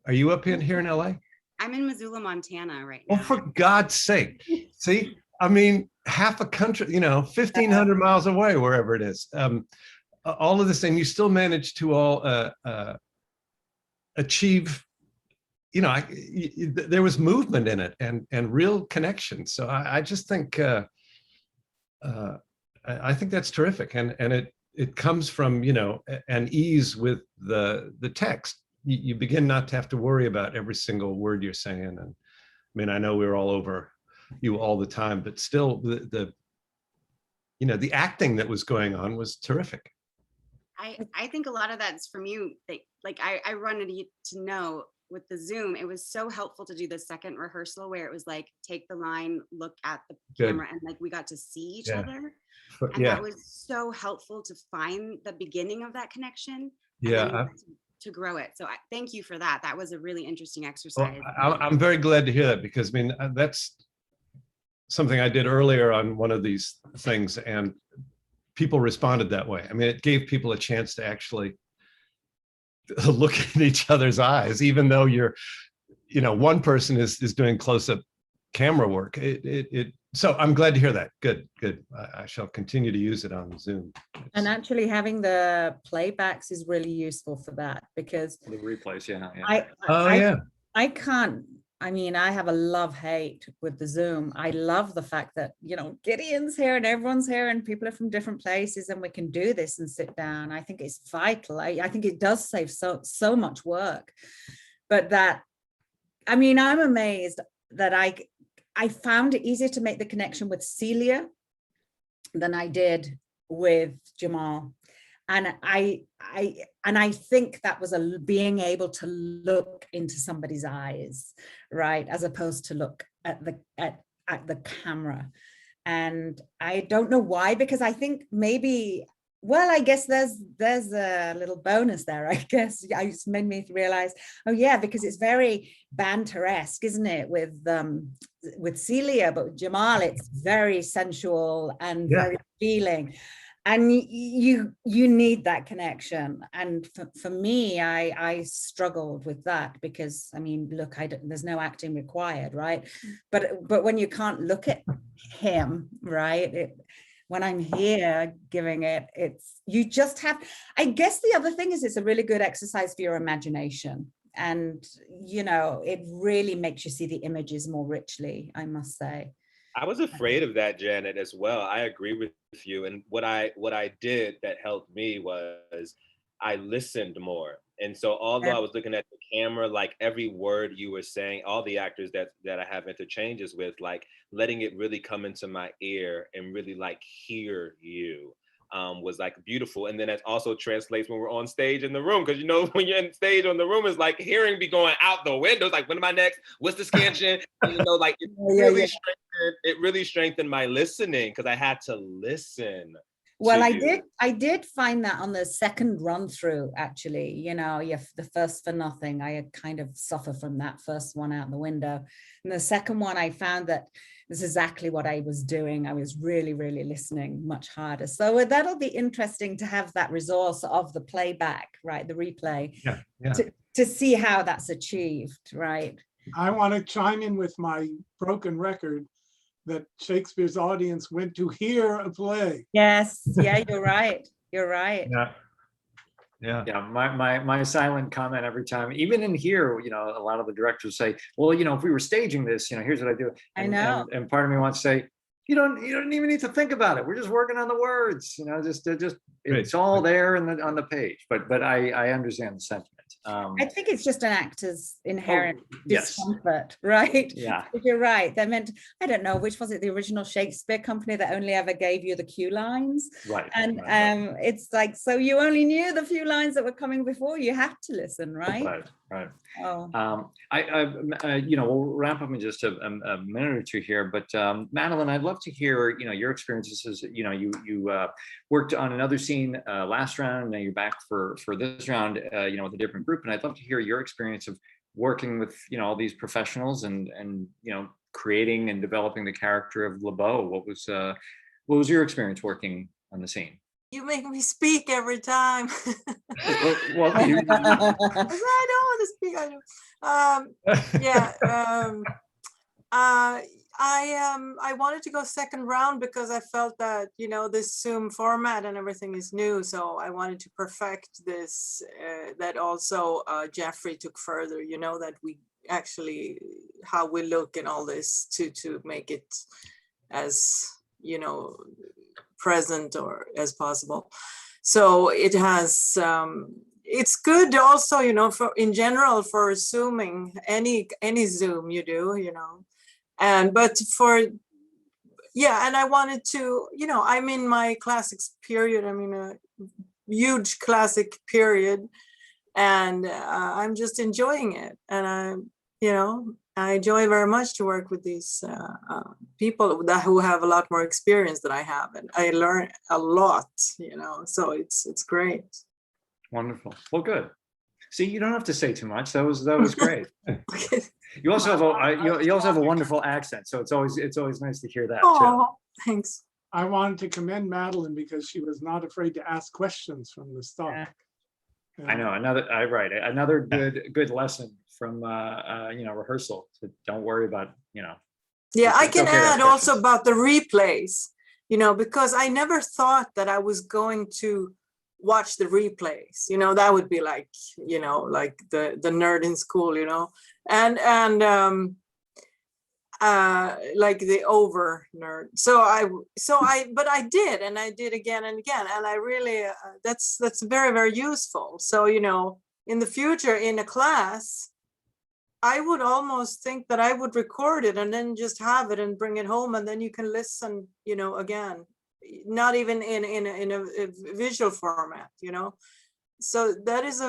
Are you up here in LA? I'm in Missoula, Montana right Oh, now. for God's sake. See, I mean, half a country, 1,500 miles away, wherever it is. All of this, and you still manage to all achieve, there was movement in it and real connection. So I just think, I think that's terrific. And it comes from, an ease with the text. You begin not to have to worry about every single word you're saying. And I mean, I know we're all over you all the time, but still the acting that was going on was terrific. I think a lot of that's from you. Like I wanted you to know with the Zoom, it was so helpful to do the second rehearsal where it was like, take the line, look at the camera, and like we got to see each other. And that was so helpful to find the beginning of that connection. Yeah. To grow it. So thank you for that. That was a really interesting exercise. Well, I'm very glad to hear that, because I mean, that's something I did earlier on one of these things, and people responded that way. I mean, it gave people a chance to actually look at each other's eyes, even though you're, one person is doing close-up camera work. So I'm glad to hear that. Good. I shall continue to use it on Zoom. And actually having the playbacks is really useful for that, because The replays, yeah. I can't, I mean, I have a love-hate with the Zoom. I love the fact that, Gideon's here and everyone's here and people are from different places and we can do this and sit down. I think it's vital. I think it does save so much work. But I mean, I'm amazed that I found it easier to make the connection with CELIA than I did with Jamal. And I think that was being able to look into somebody's eyes, right, as opposed to look at the camera. And I don't know why, because I think maybe, well, I guess there's a little bonus there. I guess it just made me realize, oh yeah, because it's very banter-esque, isn't it, with CELIA, but with Jamal, it's very sensual and very feeling. And you need that connection. And for me, I struggled with that, because I mean, look, there's no acting required, right? But when you can't look at him, right? When I'm here giving it, you just have, I guess the other thing is it's a really good exercise for your imagination. And, it really makes you see the images more richly, I must say. I was afraid of that, Janet, as well. I agree with you. And what I did that helped me was I listened more. And so although I was looking at the camera, like every word you were saying, all the actors that I have interchanges with, like letting it really come into my ear and really like hear you was like beautiful. And then it also translates when we're on stage in the room, because when you're in stage on the room, it's like hearing be going out the window. It's like, when am I next? What's the scansion? And, like it really strengthened my listening, because I had to listen. Well, I did find that on the second run through, actually, the first For Nothing, I kind of suffer from that first one out the window. And the second one, I found that this is exactly what I was doing. I was really, really listening much harder. So that'll be interesting to have that resource of the playback, right? The replay, to see how that's achieved, right? I want to chime in with my broken record that Shakespeare's audience went to hear a play. Yes, yeah, you're right. You're right. Yeah. My silent comment every time, even in here, a lot of the directors say, well, if we were staging this, here's what I do. And, I know. And part of me wants to say, you don't even need to think about it. We're just working on the words, just it's all there on the page. But I understand the sentiment. I think it's just an actor's inherent discomfort, right? Yeah. You're right. They meant, I don't know, which was it, the original Shakespeare company that only ever gave you the cue lines? Right. And it's like, so you only knew the few lines that were coming before, you had to listen, right? Right. Oh. We'll wrap up in just a minute or two here, but Madeleine, I'd love to hear, your experiences as, you worked on another scene last round, and now you're back for this round, with a different group. And I'd love to hear your experience of working with, you know, all these professionals and you know, creating and developing the character of LeBeau. What was your experience working on the scene? You make me speak every time. Well, I don't want to speak. I know. I wanted to go second round because I felt that, you know, this Zoom format and everything is new. So I wanted to perfect this, that also Geoffrey took further, you know, that we actually, how we look and all this to make it as, you know, present or as possible. So it has, it's good also, you know, for in general for Zooming, any Zoom you do, you know, but for, yeah, and I wanted to, you know, I'm in my classics period, I mean, a huge classic period, and I'm just enjoying it. And you know, I enjoy very much to work with these people who have a lot more experience than I have, and I learn a lot, you know, so it's great. Wonderful. Well, good. See, you don't have to say too much. That was great. Okay. You also have you also have a wonderful accent, so it's always nice to hear that too. Oh, thanks. I wanted to commend Madeleine because she was not afraid to ask questions from the start. I know, another good lesson from you know, rehearsal. So don't worry about, you know. Yeah, I it's can okay to ask add also questions. about the replays, you know, because I never thought that I was going to watch the replays, you know, that would be like, you know, like the nerd in school, you know, and like the over nerd. But I did, and I did again and again, and I really, that's very, very useful. So, you know, in the future in a class, I would almost think that I would record it and then just have it and bring it home, and then you can listen, you know, again, not even in a visual format, you know. So that is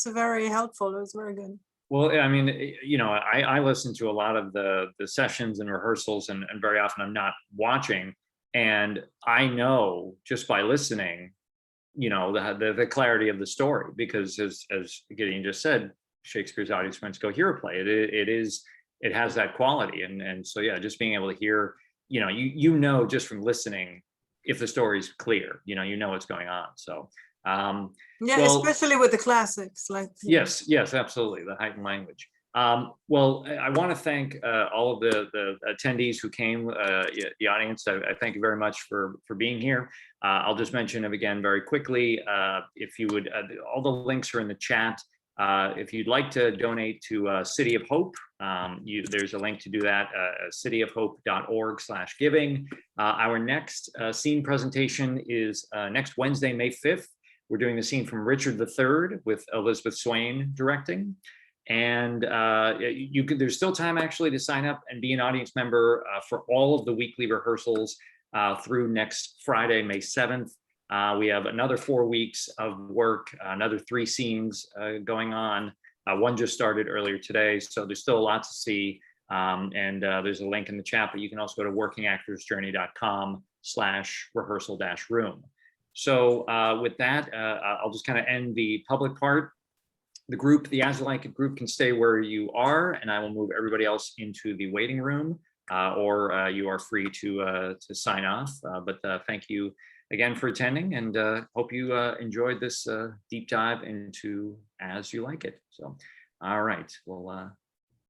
very helpful. It was very good. Well, I mean, you know, I listen to a lot of the sessions and rehearsals, and very often I'm not watching, and I know just by listening, you know, the clarity of the story, because as Gideon just said, Shakespeare's audience went to go hear a play. It has that quality, and so yeah, just being able to hear, you know, you know just from listening if the story's clear, you know what's going on. So yeah, well, especially with the classics, like yes, absolutely, the heightened language. Well, I want to thank all of the attendees who came, the audience. I thank you very much for being here. I'll just mention them again very quickly. If you would, all the links are in the chat. If you'd like to donate to City of Hope, there's a link to do that, cityofhope.org/giving. Our next scene presentation is next Wednesday, May 5th. We're doing the scene from Richard III with Elizabeth Swain directing. And there's still time actually to sign up and be an audience member for all of the weekly rehearsals through next Friday, May 7th. We have another 4 weeks of work, another 3 scenes going on. One just started earlier today, so there's still a lot to see. And there's a link in the chat, but you can also go to workingactorsjourney.com/rehearsal-room. So with that, I'll just kind of end the public part. The group, the As You Like It group, can stay where you are, and I will move everybody else into the waiting room, or you are free to sign off. But thank you again for attending, and hope you enjoyed this deep dive into As You Like It. So, all right, well,